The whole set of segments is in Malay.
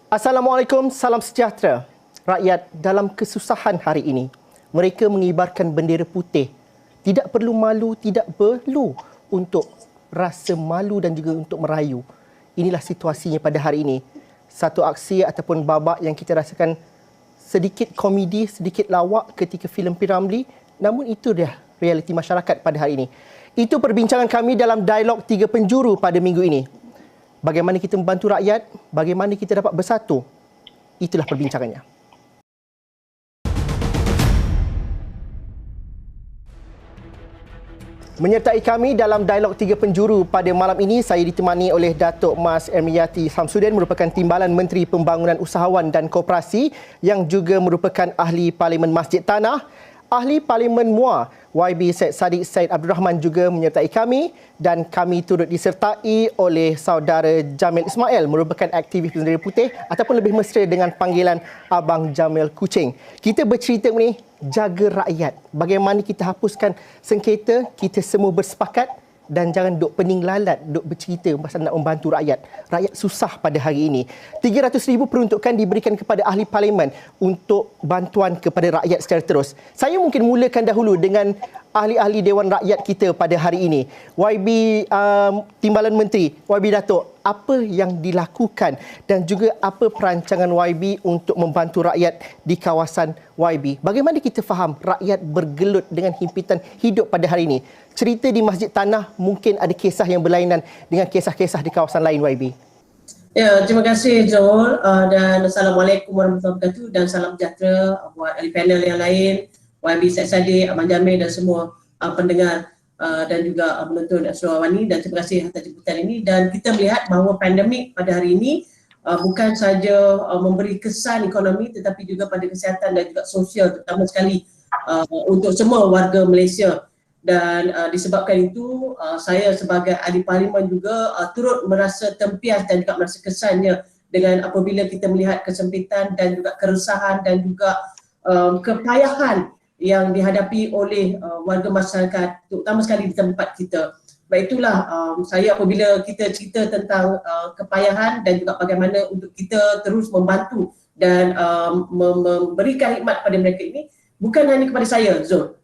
Assalamualaikum, salam sejahtera. Rakyat dalam kesusahan hari ini, mereka mengibarkan bendera putih. Tidak perlu malu, tidak perlu untuk rasa malu dan juga untuk merayu. Inilah situasinya pada hari ini. Satu aksi ataupun babak yang kita rasakan sedikit komedi, sedikit lawak ketika filem P. Ramlee. Namun itu dia realiti masyarakat pada hari ini. Itu perbincangan kami dalam dialog 3 penjuru pada minggu ini. Bagaimana kita membantu rakyat, bagaimana kita dapat bersatu. Itulah perbincangannya. Menyertai kami dalam dialog 3 penjuru pada malam ini, saya ditemani oleh Datuk Mas Ermiyati Samsudin, merupakan Timbalan Menteri Pembangunan Usahawan dan Koperasi yang juga merupakan Ahli Parlimen Masjid Tanah. Ahli Parlimen MUA YB Syed Saddiq Syed Abdul Rahman juga menyertai kami, dan kami turut disertai oleh saudara Jamil Ismail, merupakan aktivis bendera putih ataupun lebih mesra dengan panggilan Abang Jamil Kucing. Kita bercerita ni jaga rakyat. Bagaimana kita hapuskan sengketa, kita semua bersepakat dan jangan duk pening lalat, duk bercerita pasal nak membantu rakyat. Rakyat susah pada hari ini. 300,000 peruntukan diberikan kepada ahli parlimen untuk bantuan kepada rakyat secara terus. Saya mungkin mulakan dahulu dengan ahli-ahli Dewan Rakyat kita pada hari ini. YB Timbalan Menteri, YB Datuk, apa yang dilakukan dan juga apa perancangan YB untuk membantu rakyat di kawasan YB? Bagaimana kita faham rakyat bergelut dengan himpitan hidup pada hari ini? Cerita di Masjid Tanah mungkin ada kisah yang berlainan dengan kisah-kisah di kawasan lain, YB. Ya, terima kasih Joel, dan Assalamualaikum warahmatullahi wabarakatuh, dan salam sejahtera buat ahli panel yang lain, YB Syed Saddiq, Abang Jamil dan semua pendengar dan juga penonton Surawani, dan terima kasih atas jemputan ini. Dan kita melihat bahawa pandemik pada hari ini bukan saja memberi kesan ekonomi tetapi juga pada kesihatan dan juga sosial, terutama sekali untuk semua warga Malaysia. Dan disebabkan itu saya sebagai ahli parlimen juga turut merasa tempias dan juga merasa kesannya dengan apabila kita melihat kesempitan dan juga keresahan dan juga kepayahan yang dihadapi oleh warga masyarakat, terutama sekali di tempat kita. Baik itulah saya apabila kita cerita tentang kepayahan dan juga bagaimana untuk kita terus membantu dan memberikan khidmat pada mereka ini, bukan hanya kepada saya, Zul.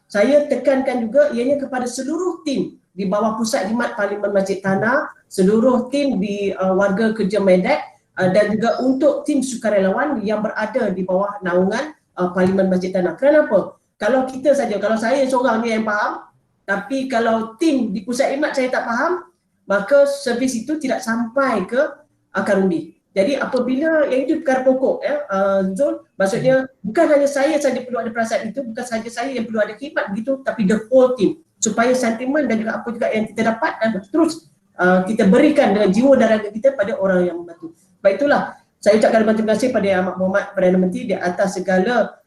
Saya tekankan juga ianya kepada seluruh tim di bawah Pusat Khidmat Parlimen Masjid Tanah, seluruh tim di warga kerja Medak dan juga untuk tim sukarelawan yang berada di bawah naungan Parlimen Masjid Tanah. Kenapa? Kalau kita saja, kalau saya seorang ni yang faham, tapi kalau tim di Pusat Khidmat saya tak faham, maka servis itu tidak sampai ke akar undi. Jadi apabila yang itu perkara pokok, Zul, maksudnya bukan hanya saya saja perlu ada perasaan itu, bukan sahaja saya yang perlu ada khidmat begitu, tapi the whole team, supaya sentimen dan juga apa juga yang kita dapat dan terus kita berikan dengan jiwa dan raga kita pada orang yang membantu. Baik, itulah saya ucapkan terima kasih pada Ahmad Mohamad Perdana Menteri di atas segala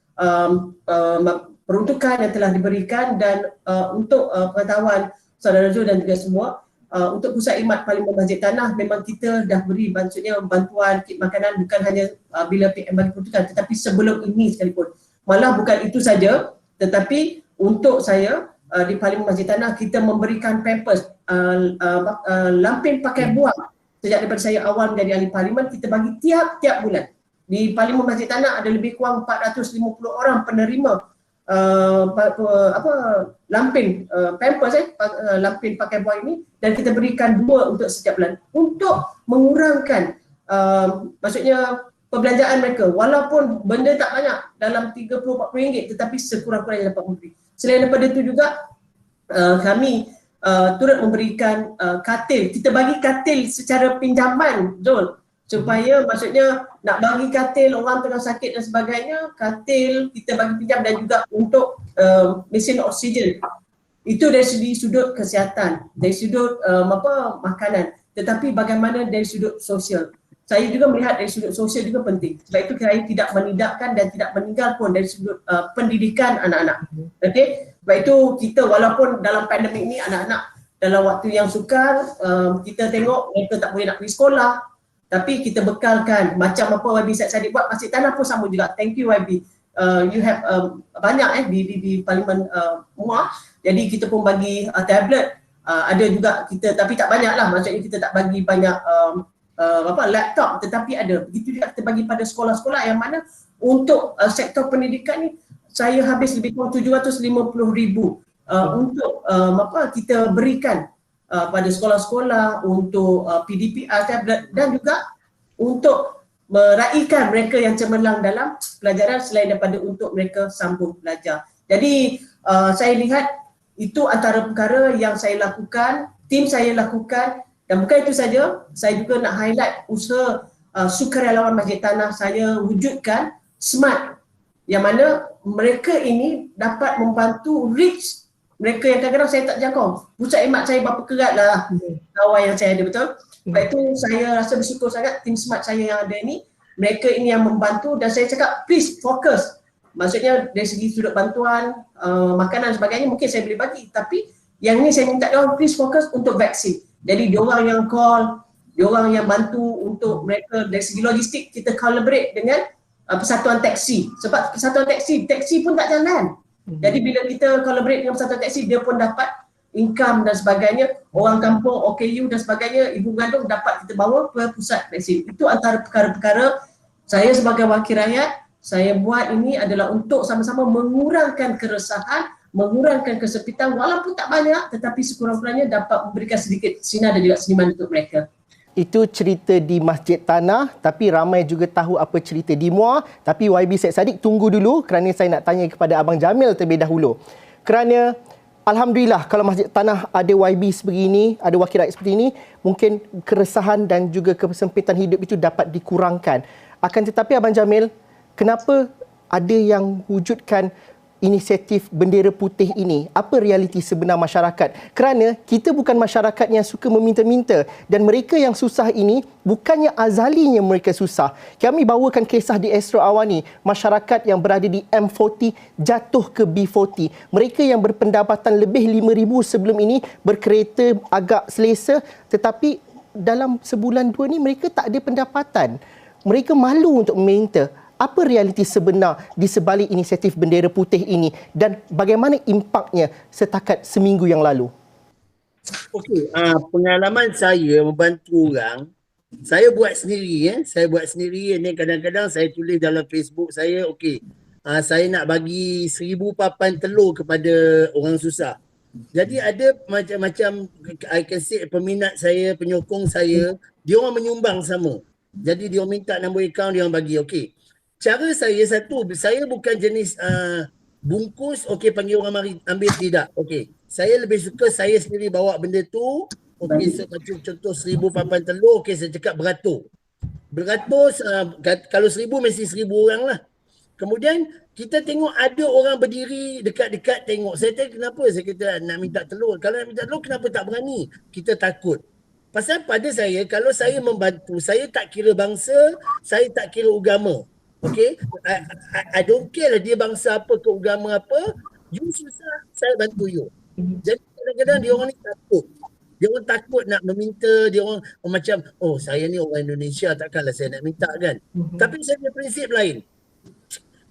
peruntukan yang telah diberikan, dan untuk pengetahuan saudara Zul dan juga semua, untuk Pusat Khidmat Parlimen Masjid Tanah memang kita dah beri bantuan kit makanan bukan hanya bila PM bagi peruntukan, tetapi sebelum ini sekalipun. Malah bukan itu saja, tetapi untuk saya di Parlimen Masjid Tanah kita memberikan pampers, lampin pakai buah. Sejak daripada saya awal menjadi ahli parlimen, kita bagi tiap-tiap bulan. Di Parlimen Masjid Tanah ada lebih kurang 450 orang penerima lampin pampers, lampin pakai buah ini, dan kita berikan 2 untuk setiap bulan untuk mengurangkan maksudnya perbelanjaan mereka, walaupun benda tak banyak dalam 30-40 ringgit, tetapi sekurang-kurangnya dapat memberi. Selain daripada itu juga kami turut memberikan katil. Kita bagi katil secara pinjaman, Zul, supaya maksudnya nak bagi katil orang tengah sakit dan sebagainya, katil kita bagi pinjam, dan juga untuk mesin oksigen. Itu dari sudut kesihatan, dari sudut makanan, tetapi bagaimana dari sudut sosial. Saya juga melihat dari sudut sosial juga penting. Sebab itu saya tidak menidakkan dan tidak meninggal pun dari sudut pendidikan anak-anak. Okey, sebab itu kita walaupun dalam pandemik ini anak-anak dalam waktu yang sukar, kita tengok mereka tak boleh nak pergi sekolah, tapi kita bekalkan macam apa YB Syed Saddiq buat. Masjid Tanah pun sama juga. Thank you YB. You have banyak di Parlimen MUA. Jadi kita pun bagi tablet. Ada juga kita, tapi tak banyak lah. Maksudnya kita tak bagi banyak laptop, tetapi ada. Begitu juga kita bagi pada sekolah-sekolah yang mana untuk sektor pendidikan ni saya habis lebih kurang 750,000 untuk kita berikan pada sekolah-sekolah untuk PDPR dan juga untuk meraihkan mereka yang cemerlang dalam pelajaran selain daripada untuk mereka sambung belajar. Jadi saya lihat itu antara perkara yang saya lakukan, tim saya lakukan, dan bukan itu saja, saya juga nak highlight usaha sukarelawan Masjid Tanah saya wujudkan smart, yang mana mereka ini dapat membantu reach mereka yang kadang-kadang saya tak jangkau. Pusat khidmat saya berapa kerat lah kawan yang saya ada, betul? Sebab itu saya rasa bersyukur sangat tim smart saya yang ada ni, mereka ini yang membantu, dan saya cakap please fokus. Maksudnya dari segi sudut bantuan, makanan dan sebagainya mungkin saya boleh bagi, tapi yang ni saya minta diorang please fokus untuk vaksin. Jadi diorang yang call, diorang yang bantu untuk mereka dari segi logistik, kita collaborate dengan persatuan taksi. Sebab persatuan taksi pun tak jalan. Jadi bila kita collaborate dengan persatuan taksi, dia pun dapat income dan sebagainya. Orang kampung, OKU dan sebagainya, ibu mengandung dapat kita bawa ke pusat vaksin. Itu antara perkara-perkara saya sebagai wakil rakyat, saya buat ini adalah untuk sama-sama mengurangkan keresahan, mengurangkan kesepitan walaupun tak banyak, tetapi sekurang-kurangnya dapat memberikan sedikit sinar dan juga seniman untuk mereka. Itu cerita di Masjid Tanah, tapi ramai juga tahu apa cerita di Muar. Tapi YB Syed Saddiq tunggu dulu kerana saya nak tanya kepada Abang Jamil terlebih dahulu. Kerana alhamdulillah kalau Masjid Tanah ada YB sebegini, ada wakil rakyat seperti ini, mungkin keresahan dan juga kesempitan hidup itu dapat dikurangkan. Akan tetapi Abang Jamil, kenapa ada yang wujudkan inisiatif bendera putih ini? Apa realiti sebenar masyarakat? Kerana kita bukan masyarakat yang suka meminta-minta, dan mereka yang susah ini bukannya azalinya mereka susah. Kami bawakan kisah di Astro Awani, masyarakat yang berada di M40 jatuh ke B40. Mereka yang berpendapatan lebih 5,000 sebelum ini berkereta agak selesa, tetapi dalam sebulan dua ni mereka tak ada pendapatan. Mereka malu untuk meminta. Apa realiti sebenar di sebalik inisiatif bendera putih ini dan bagaimana impaknya setakat seminggu yang lalu? Okey, pengalaman saya membantu orang, saya buat sendiri. Saya buat sendiri. Ni kadang-kadang saya tulis dalam Facebook saya, okey, saya nak bagi 1,000 papan telur kepada orang susah. Jadi ada macam-macam, I can say, peminat saya, penyokong saya, dia orang menyumbang sama. Jadi dia orang minta nombor akaun, dia orang bagi. Okey. Cara saya satu, saya bukan jenis bungkus, okey panggil orang mari ambil, tidak. Okey. Saya lebih suka saya sendiri bawa benda tu. Okey, macam contoh 1,000 papan telur, okey saya cakap beratur. Beratus, kalau 1,000 mesti 1,000 orang lah. Kemudian kita tengok ada orang berdiri dekat-dekat tengok. Saya tanya kenapa? Saya kata nak minta telur. Kalau nak minta telur kenapa tak berani? Kita takut. Pasal pada saya, kalau saya membantu, saya tak kira bangsa, saya tak kira agama. Okay, I don't care lah dia bangsa apa ke agama apa, you susah, saya bantu you. Jadi kadang-kadang dia orang ni takut. Dia orang takut nak meminta, dia orang macam, oh saya ni orang Indonesia, takkanlah saya nak minta kan. Tapi saya punya prinsip lain.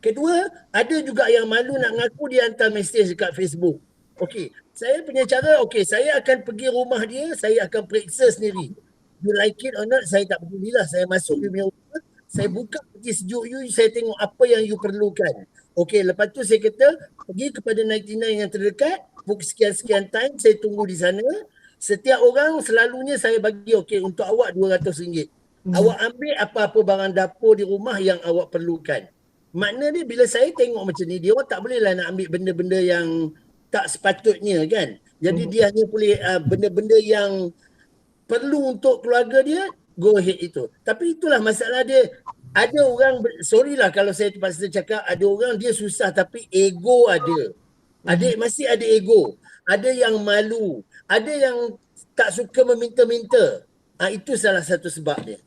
Kedua, ada juga yang malu nak ngaku, dia hantar mesej dekat Facebook. Okey, saya punya cara, okey, saya akan pergi rumah dia, saya akan periksa sendiri. You like it or not, saya tak pedulilah. Saya masuk dia punya rumah, saya buka peti sejuk you, saya tengok apa yang you perlukan. Okey, lepas tu saya kata, pergi kepada 99 yang terdekat, book sekian-sekian time, saya tunggu di sana. Setiap orang selalunya saya bagi, okey, untuk awak RM200. Awak ambil apa-apa barang dapur di rumah yang awak perlukan. Maknanya bila saya tengok macam ni, dia orang tak bolehlah nak ambil benda-benda yang tak sepatutnya kan. Jadi dia hanya boleh benda-benda yang perlu untuk keluarga dia, go ahead itu. Tapi itulah masalah dia. Ada orang, sorry lah kalau saya terpaksa cakap, ada orang dia susah tapi ego ada. Masih ada ego. Ada yang malu. Ada yang tak suka meminta-minta. Itu salah satu sebab dia.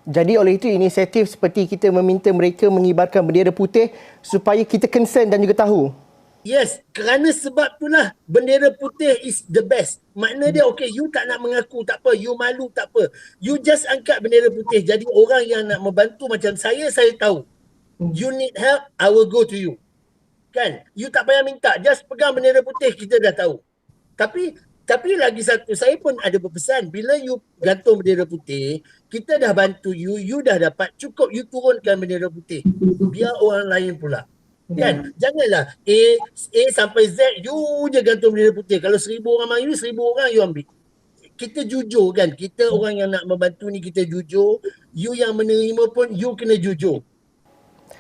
Jadi oleh itu inisiatif seperti kita meminta mereka mengibarkan bendera putih supaya kita concern dan juga tahu. Yes, kerana sebab itulah bendera putih is the best. Makna dia okay, you tak nak mengaku tak apa, you malu tak apa. You just angkat bendera putih. Jadi orang yang nak membantu macam saya tahu. You need help, I will go to you. Kan? You tak payah minta, just pegang bendera putih, kita dah tahu. Tapi lagi satu, saya pun ada berpesan, bila you gantung bendera putih, kita dah bantu you, you dah dapat, cukup you turunkan bendera putih. Biar orang lain pula. Kan? Janganlah A sampai Z, you je gantung bendera putih. Kalau 1,000 orang mari, 1,000 orang you ambil. Kita jujur kan, kita orang yang nak membantu ni kita jujur, you yang menerima pun you kena jujur.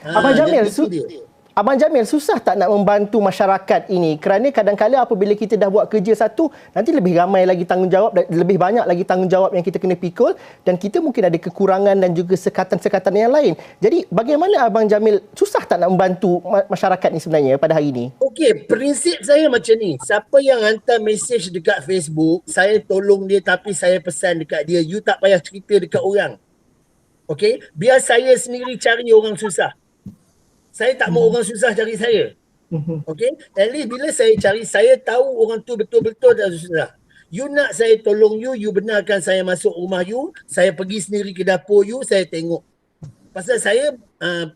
Abang Jamil, itu dia. Abang Jamil, susah tak nak membantu masyarakat ini? Kerana kadang-kadang apabila kita dah buat kerja satu, nanti lebih ramai lagi tanggungjawab dan lebih banyak lagi tanggungjawab yang kita kena pikul dan kita mungkin ada kekurangan dan juga sekatan-sekatan yang lain. Jadi bagaimana Abang Jamil, susah tak nak membantu masyarakat ni sebenarnya pada hari ini? Okey, prinsip saya macam ni. Siapa yang hantar mesej dekat Facebook, saya tolong dia tapi saya pesan dekat dia, you tak payah cerita dekat orang. Okey, biar saya sendiri cari orang susah. Saya tak mau orang susah cari saya. Okey, at least bila saya cari, saya tahu orang tu betul-betul dah susah. You nak saya tolong you, you benarkan saya masuk rumah you, saya pergi sendiri ke dapur you, saya tengok. Pasal saya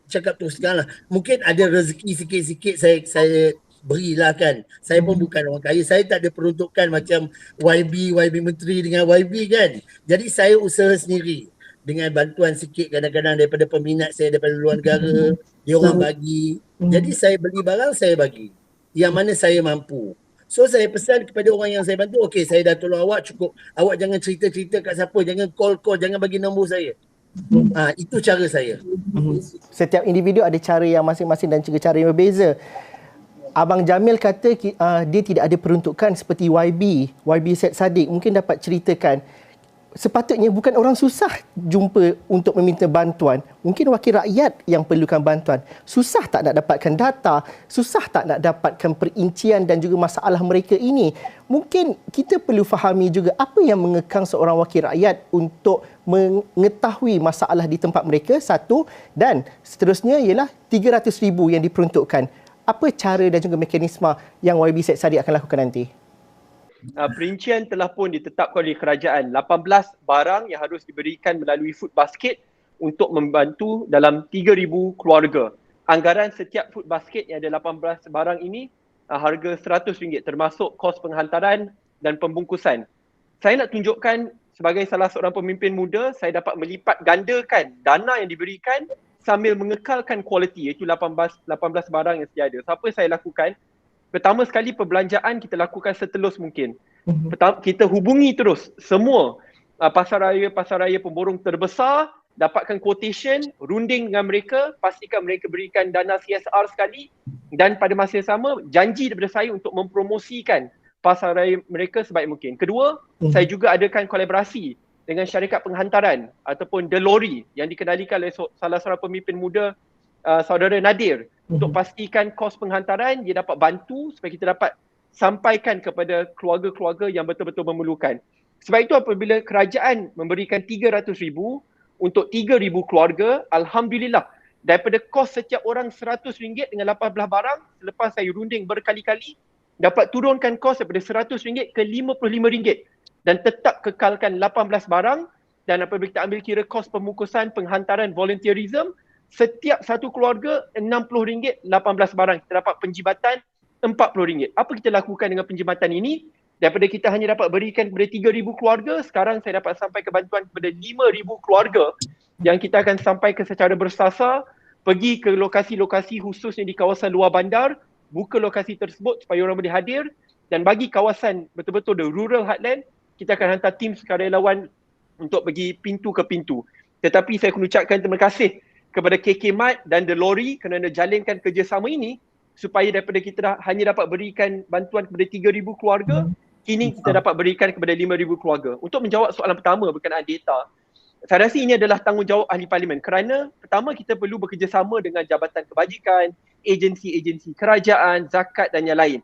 cakap terus sekarang lah, mungkin ada rezeki sikit-sikit saya berilah kan. Saya pun bukan orang kaya, saya tak ada peruntukan macam YB Menteri dengan YB kan. Jadi saya usaha sendiri dengan bantuan sikit kadang-kadang daripada peminat saya daripada luar negara, dia orang bagi. Jadi saya beli barang, saya bagi. Yang mana saya mampu. So saya pesan kepada orang yang saya bantu, okey saya dah tolong awak, cukup. Awak jangan cerita-cerita kat siapa, jangan call, jangan bagi nombor saya. Itu cara saya. Setiap individu ada cara yang masing-masing dan juga cara yang berbeza. Abang Jamil kata dia tidak ada peruntukan seperti YB Syed Saddiq. Mungkin dapat ceritakan, sepatutnya bukan orang susah jumpa untuk meminta bantuan. Mungkin wakil rakyat yang perlukan bantuan. Susah tak nak dapatkan data, susah tak nak dapatkan perincian dan juga masalah mereka ini. Mungkin kita perlu fahami juga apa yang mengekang seorang wakil rakyat untuk mengetahui masalah di tempat mereka, satu. Dan seterusnya ialah 300,000 yang diperuntukkan. Apa cara dan juga mekanisme yang YB Syed Saddiq akan lakukan nanti? Perincian telah pun ditetapkan oleh kerajaan, 18 barang yang harus diberikan melalui food basket untuk membantu dalam 3,000 keluarga. Anggaran setiap food basket yang ada 18 barang ini harga RM100 termasuk kos penghantaran dan pembungkusan. Saya nak tunjukkan sebagai salah seorang pemimpin muda, saya dapat melipat gandakan dana yang diberikan sambil mengekalkan kualiti, iaitu 18 barang yang sedia ada. So, apa saya lakukan? Pertama sekali, perbelanjaan kita lakukan setelus mungkin. Pertama, kita hubungi terus semua pasar raya pemborong terbesar, dapatkan quotation, runding dengan mereka, pastikan mereka berikan dana CSR sekali dan pada masa yang sama janji daripada saya untuk mempromosikan pasar raya mereka sebaik mungkin. Kedua, saya juga adakan kolaborasi dengan syarikat penghantaran ataupun The Lorry yang dikendalikan oleh salah seorang pemimpin muda, saudara Nadir, untuk pastikan kos penghantaran dia dapat bantu supaya kita dapat sampaikan kepada keluarga-keluarga yang betul-betul memerlukan. Sebab itu apabila kerajaan memberikan 300,000 untuk 3,000 keluarga, alhamdulillah daripada kos setiap orang RM100 dengan 18 barang, selepas saya runding berkali-kali, dapat turunkan kos daripada RM100 ke RM55 dan tetap kekalkan 18 barang. Dan apabila kita ambil kira kos pembungkusan, penghantaran, volunteerism, setiap satu keluarga RM60, 18 barang. Kita dapat penjimatan RM40. Apa kita lakukan dengan penjimatan ini? Daripada kita hanya dapat berikan kepada 3,000 keluarga, sekarang saya dapat sampai ke bantuan kepada 5,000 keluarga yang kita akan sampaikan secara bersasar, pergi ke lokasi-lokasi khususnya di kawasan luar bandar, buka lokasi tersebut supaya orang boleh hadir, dan bagi kawasan betul-betul the rural heartland, kita akan hantar tim sukarelawan untuk pergi pintu ke pintu. Tetapi saya akan ucapkan terima kasih kepada KK Mart dan The Lorry kerana jalankan kerjasama ini supaya daripada kita hanya dapat berikan bantuan kepada 3,000 keluarga, kini kita dapat berikan kepada 5,000 keluarga. Untuk menjawab soalan pertama berkenaan data, saya rasa ini adalah tanggungjawab ahli parlimen kerana pertama kita perlu bekerjasama dengan Jabatan Kebajikan, agensi-agensi kerajaan, zakat dan yang lain.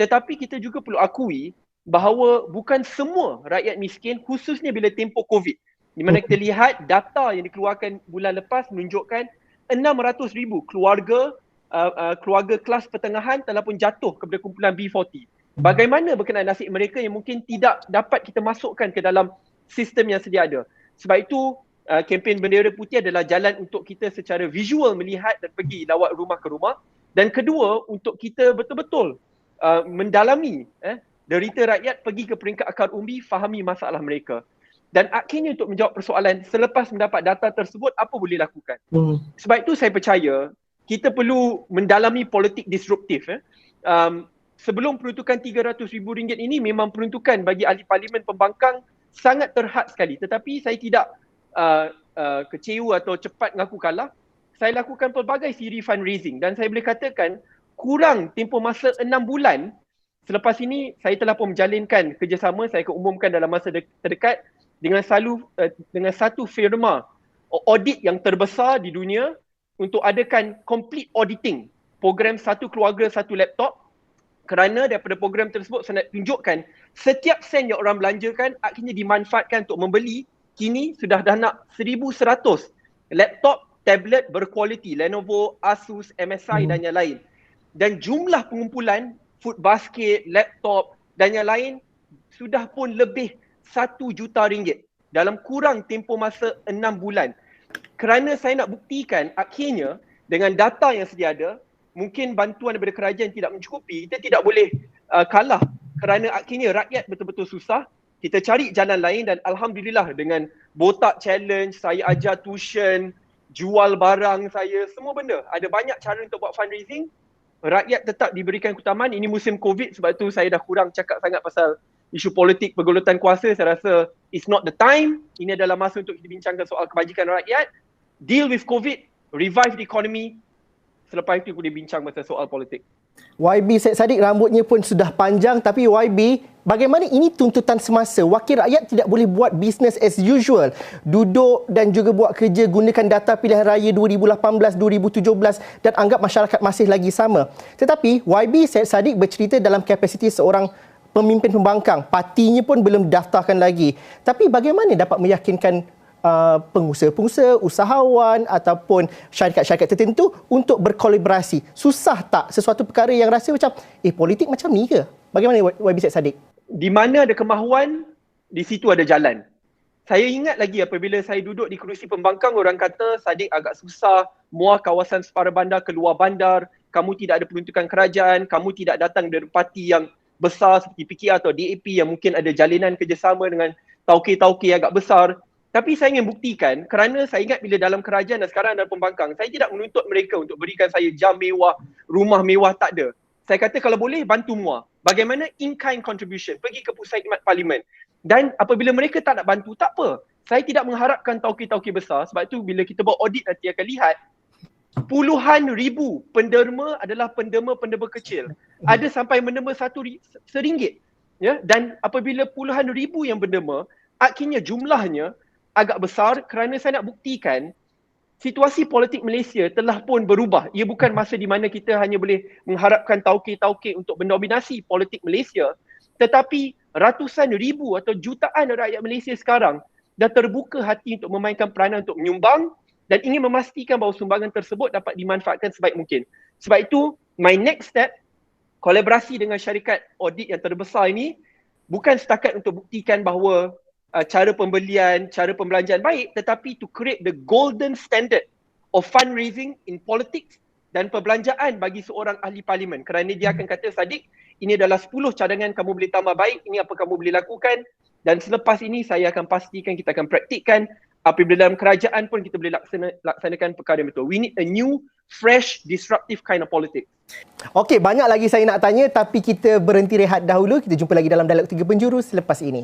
Tetapi kita juga perlu akui bahawa bukan semua rakyat miskin, khususnya bila tempoh COVID, di mana kita lihat data yang dikeluarkan bulan lepas menunjukkan 600,000 keluarga kelas pertengahan telah pun jatuh kepada kumpulan B40. Bagaimana berkenaan nasib mereka yang mungkin tidak dapat kita masukkan ke dalam sistem yang sedia ada. Sebab itu kempen Bendera Putih adalah jalan untuk kita secara visual melihat dan pergi lawat rumah ke rumah. Dan kedua, untuk kita betul-betul mendalami derita rakyat, pergi ke peringkat akar umbi, fahami masalah mereka. Dan akhirnya untuk menjawab persoalan selepas mendapat data tersebut, apa boleh lakukan? Sebab itu saya percaya kita perlu mendalami politik disruptif. Sebelum peruntukan RM300,000 ini memang peruntukan bagi ahli parlimen pembangkang sangat terhad sekali. Tetapi saya tidak kecewa atau cepat mengaku kalah. Saya lakukan pelbagai siri fundraising dan saya boleh katakan kurang tempoh masa 6 bulan. Selepas ini saya telah pun menjalinkan kerjasama, saya akan umumkan dalam masa terdekat dengan satu firma audit yang terbesar di dunia untuk adakan complete auditing program satu keluarga satu laptop, kerana daripada program tersebut saya nak tunjukkan setiap sen yang orang belanjakan akhirnya dimanfaatkan untuk membeli. Kini sudah dah nak 1,100 laptop, tablet berkualiti Lenovo, Asus, MSI dan yang lain. Dan jumlah pengumpulan food basket, laptop dan yang lain sudah pun lebih RM1 juta dalam kurang tempoh masa 6 bulan. Kerana saya nak buktikan akhirnya dengan data yang sedia ada, mungkin bantuan daripada kerajaan tidak mencukupi, kita tidak boleh kalah kerana akhirnya rakyat betul-betul susah. Kita cari jalan lain dan alhamdulillah dengan botak challenge, saya ajar tuition, jual barang saya, semua benda. Ada banyak cara untuk buat fundraising. Rakyat tetap diberikan keutamaan. Ini musim COVID, sebab tu saya dah kurang cakap sangat pasal isu politik pergulutan kuasa. Saya rasa it's not the time. Ini adalah masa untuk kita bincangkan soal kebajikan rakyat. Deal with COVID, revive the economy. Selepas itu boleh bincang pasal soal politik. YB Syed Saddiq rambutnya pun sudah panjang, tapi YB, bagaimana ini tuntutan semasa? Wakil rakyat tidak boleh buat business as usual. Duduk dan juga buat kerja gunakan data pilihan raya 2018, 2017 dan anggap masyarakat masih lagi sama. Tetapi YB Syed Saddiq bercerita dalam kapasiti seorang pemimpin pembangkang. Partinya pun belum daftarkan lagi. Tapi bagaimana dapat meyakinkan pengusaha-pengusaha, usahawan ataupun syarikat-syarikat tertentu untuk berkolaborasi? Susah tak sesuatu perkara yang rasa macam politik macam ni ke? Bagaimana YB Syed Saddiq? Di mana ada kemahuan, di situ ada jalan. Saya ingat lagi apabila saya duduk di kerusi pembangkang, orang kata Saddiq agak susah muar kawasan separa bandar keluar bandar, kamu tidak ada peruntukan kerajaan, kamu tidak datang dari parti yang besar seperti PKR atau DAP yang mungkin ada jalinan kerjasama dengan tauke-tauke agak besar. Tapi saya ingin buktikan, kerana saya ingat bila dalam kerajaan dan sekarang dalam pembangkang, saya tidak menuntut mereka untuk berikan saya jam mewah, rumah mewah, tak ada. Saya kata kalau boleh bantu muar. Bagaimana in-kind contribution, pergi ke pusat khidmat parlimen. Dan apabila mereka tak nak bantu, tak apa. Saya tidak mengharapkan tauke-tauke besar, sebab itu bila kita buat audit nanti akan lihat, puluhan ribu penderma adalah penderma-penderma kecil. Ada sampai menderma RM1. Ya? Dan apabila puluhan ribu yang penderma, akhirnya jumlahnya agak besar kerana saya nak buktikan situasi politik Malaysia telah pun berubah. Ia bukan masa di mana kita hanya boleh mengharapkan tauke-tauke untuk mendominasi politik Malaysia, tetapi ratusan ribu atau jutaan rakyat Malaysia sekarang dah terbuka hati untuk memainkan peranan untuk menyumbang dan ingin memastikan bahawa sumbangan tersebut dapat dimanfaatkan sebaik mungkin. Sebab itu, my next step, kolaborasi dengan syarikat audit yang terbesar ini bukan setakat untuk buktikan bahawa cara pembelian, cara pembelanjaan baik, tetapi to create the golden standard of fundraising in politics dan perbelanjaan bagi seorang ahli parlimen. Kerana dia akan kata, Saddiq, ini adalah 10 cadangan kamu boleh tambah baik, ini apa kamu boleh lakukan, dan selepas ini saya akan pastikan kita akan praktikkan. Apabila dalam kerajaan pun kita boleh laksanakan perkara yang betul. We need a new, fresh, disruptive kind of politics. Okey, banyak lagi saya nak tanya, tapi kita berhenti rehat dahulu. Kita jumpa lagi dalam Dialog 3 Penjuru selepas ini.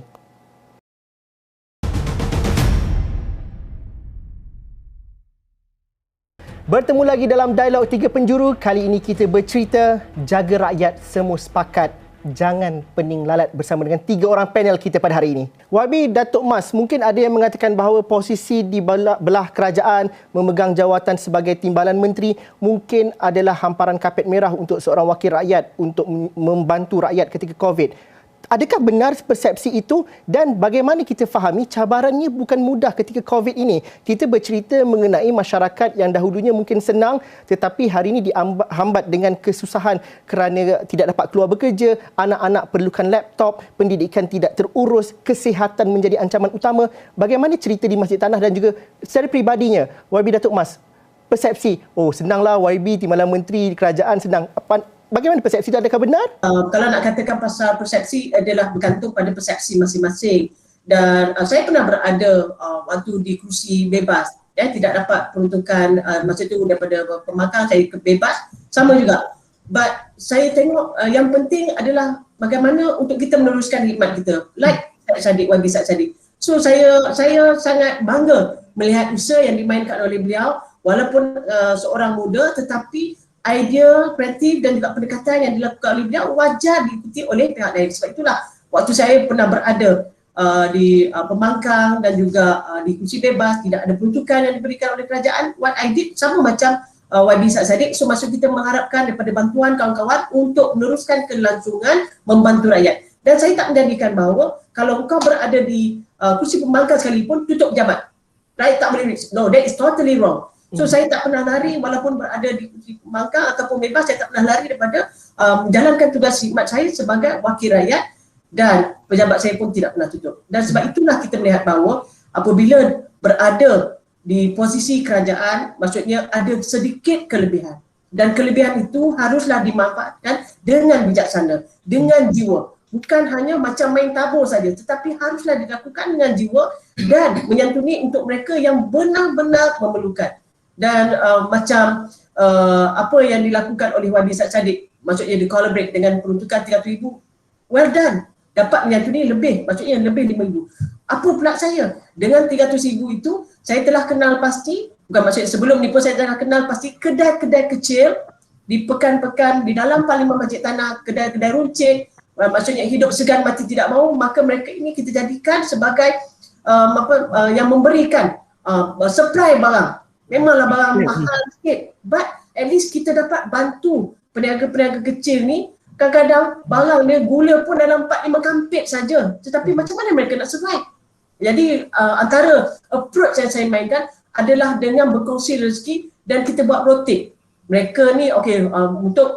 Bertemu lagi dalam Dialog 3 Penjuru. Kali ini kita bercerita jaga rakyat semua sepakat, jangan pening lalat, bersama dengan 3 orang panel kita pada hari ini. YB Datuk Mas, mungkin ada yang mengatakan bahawa posisi di belah kerajaan memegang jawatan sebagai timbalan menteri mungkin adalah hamparan kapet merah untuk seorang wakil rakyat untuk membantu rakyat ketika COVID. Adakah benar persepsi itu dan bagaimana kita fahami cabarannya bukan mudah ketika COVID ini? Kita bercerita mengenai masyarakat yang dahulunya mungkin senang tetapi hari ini dihambat dengan kesusahan kerana tidak dapat keluar bekerja, anak-anak perlukan laptop, pendidikan tidak terurus, kesihatan menjadi ancaman utama. Bagaimana cerita di Masjid Tanah dan juga secara peribadinya, YB Datuk Mas, persepsi, senanglah YB timbalan menteri kerajaan senang. Bagaimana persepsi itu? Adakah benar? Kalau nak katakan pasal persepsi adalah bergantung pada persepsi masing-masing. dan saya pernah berada waktu di kursi bebas, tidak dapat peruntukan masa itu daripada pembangkang, saya bebas, sama juga. But saya tengok yang penting adalah bagaimana untuk kita meneruskan khidmat kita, like YB Said Saddiq. So saya sangat bangga melihat usaha yang dimainkan oleh beliau, walaupun seorang muda, tetapi idea kreatif dan juga pendekatan yang dilakukan oleh beliau wajar diikuti oleh pihak lain. Sebab itulah waktu saya pernah berada di pembangkang dan juga di kursi bebas, tidak ada peruntukan yang diberikan oleh kerajaan, what I did sama macam YB Said Saddiq. So maksud kita mengharapkan daripada bantuan kawan-kawan untuk meneruskan kelangsungan membantu rakyat. Dan saya tak menjadikan bahawa kalau engkau berada di kursi pembangkang sekalipun tutup pejabat, rakyat tak boleh reach. No, that is totally wrong. So saya tak pernah lari walaupun berada di kursi pembangkang ataupun bebas, saya tak pernah lari daripada menjalankan tugas khidmat saya sebagai wakil rakyat, dan pejabat saya pun tidak pernah tutup. Dan sebab itulah kita melihat bahawa apabila berada di posisi kerajaan, maksudnya ada sedikit kelebihan, dan kelebihan itu haruslah dimanfaatkan dengan bijaksana, dengan jiwa. Bukan hanya macam main tabur saja, tetapi haruslah dilakukan dengan jiwa dan menyantuni untuk mereka yang benar-benar memerlukan. Dan macam apa yang dilakukan oleh YB Said Saddiq, maksudnya di collaborate dengan peruntukan 300,000, well done, dapat menyantuni lebih, maksudnya lebih 5,000. Apa pula saya? Dengan 300,000 itu, saya telah kenal pasti, bukan maksudnya sebelum ni pun saya telah kenal pasti kedai-kedai kecil di pekan-pekan di dalam Parlimen Masjid Tanah, kedai-kedai runcit, maksudnya hidup segan mati tidak mahu, maka mereka ini kita jadikan sebagai yang memberikan supply barang. Memanglah barang mahal sikit, but at least kita dapat bantu peniaga-peniaga kecil ni. Kadang-kadang barang dia gula pun dalam 4-5 kampit saja, tetapi macam mana mereka nak survive? Jadi antara approach yang saya mainkan adalah dengan berkongsi rezeki dan kita buat rotate. Mereka ni untuk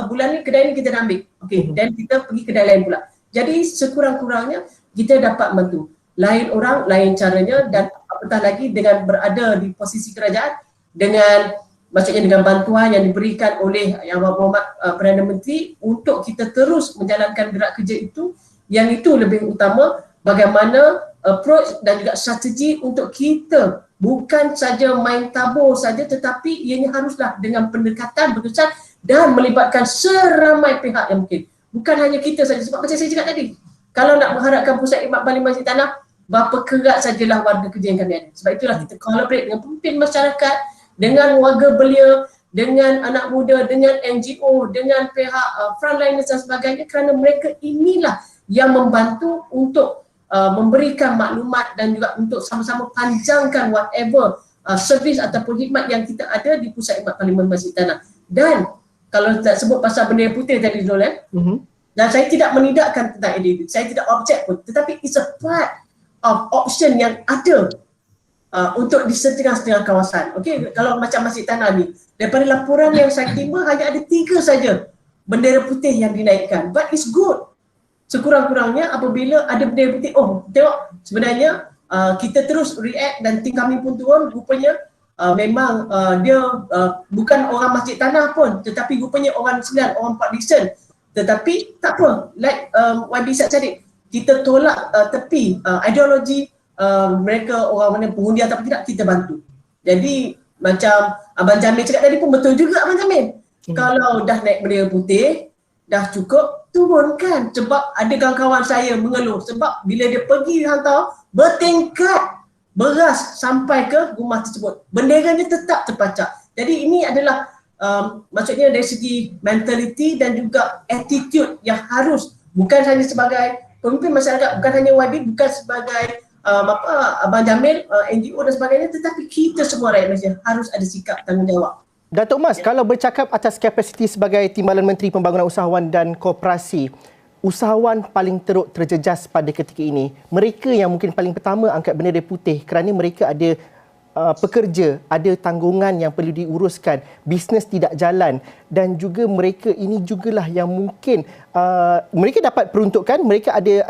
bulan ni kedai ni kita dah ambil, dan kita pergi kedai lain pula. Jadi sekurang-kurangnya kita dapat bantu. Lain orang, lain caranya, dan apatah lagi dengan berada di posisi kerajaan, dengan maksudnya dengan bantuan yang diberikan oleh Yang Berhormat Perdana Menteri untuk kita terus menjalankan gerak kerja itu, yang itu lebih utama bagaimana approach dan juga strategi untuk kita bukan saja main tabur saja, tetapi ianya haruslah dengan pendekatan berkesan dan melibatkan seramai pihak yang mungkin. Bukan hanya kita saja, sebab macam saya cakap tadi, kalau nak mengharapkan pusat khidmat Parlimen Masjid Tanah, berapa kerat sajalah warga kerja yang kami ada. Sebab itulah kita collaborate dengan pemimpin masyarakat, dengan warga belia, dengan anak muda, dengan NGO, dengan pihak frontliners dan sebagainya, kerana mereka inilah yang membantu untuk memberikan maklumat dan juga untuk sama-sama panjangkan whatever servis ataupun khidmat yang kita ada di pusat khidmat Parlimen Masjid Tanah. Dan kalau tak sebut pasal bendera putih tadi Zul, dan saya tidak menidakkan tentang ini, saya tidak objek pun, tetapi it's a part of option yang ada untuk di setengah-setengah kawasan. Kalau macam Masjid Tanah ni, daripada laporan yang saya terima hanya ada 3 saja bendera putih yang dinaikkan, but it's good. Sekurang-kurangnya apabila ada bendera putih, tengok sebenarnya kita terus react dan tim kami pun turun, rupanya memang dia bukan orang Masjid Tanah pun, tetapi rupanya orang Sembilan, orang Port Dickson. Tetapi tak apa, like YB Said Saddiq, kita tolak tepi ideologi mereka orang mana pengundi ataupun tidak, kita bantu. Jadi macam Abang Jamil cakap tadi pun betul juga Abang Jamil. Kalau dah naik bendera putih, dah cukup, turunkan. Sebab ada kawan-kawan saya mengeluh sebab bila dia pergi hantar bertingkat beras sampai ke rumah tersebut, benderanya tetap terpacak. Jadi ini adalah maksudnya dari segi mentality dan juga attitude yang harus, bukan hanya sebagai pemimpin masyarakat, bukan hanya YB, bukan sebagai Abang Jamil, NGO dan sebagainya, tetapi kita semua rakyat Malaysia harus ada sikap tanggungjawab. Datuk Mas, kalau bercakap atas kapasiti sebagai Timbalan Menteri Pembangunan Usahawan dan Koperasi, usahawan paling teruk terjejas pada ketika ini, mereka yang mungkin paling pertama angkat bendera putih kerana mereka ada pekerja, ada tanggungan yang perlu diuruskan, bisnes tidak jalan, dan juga mereka ini jugalah yang mungkin mereka dapat peruntukan, mereka ada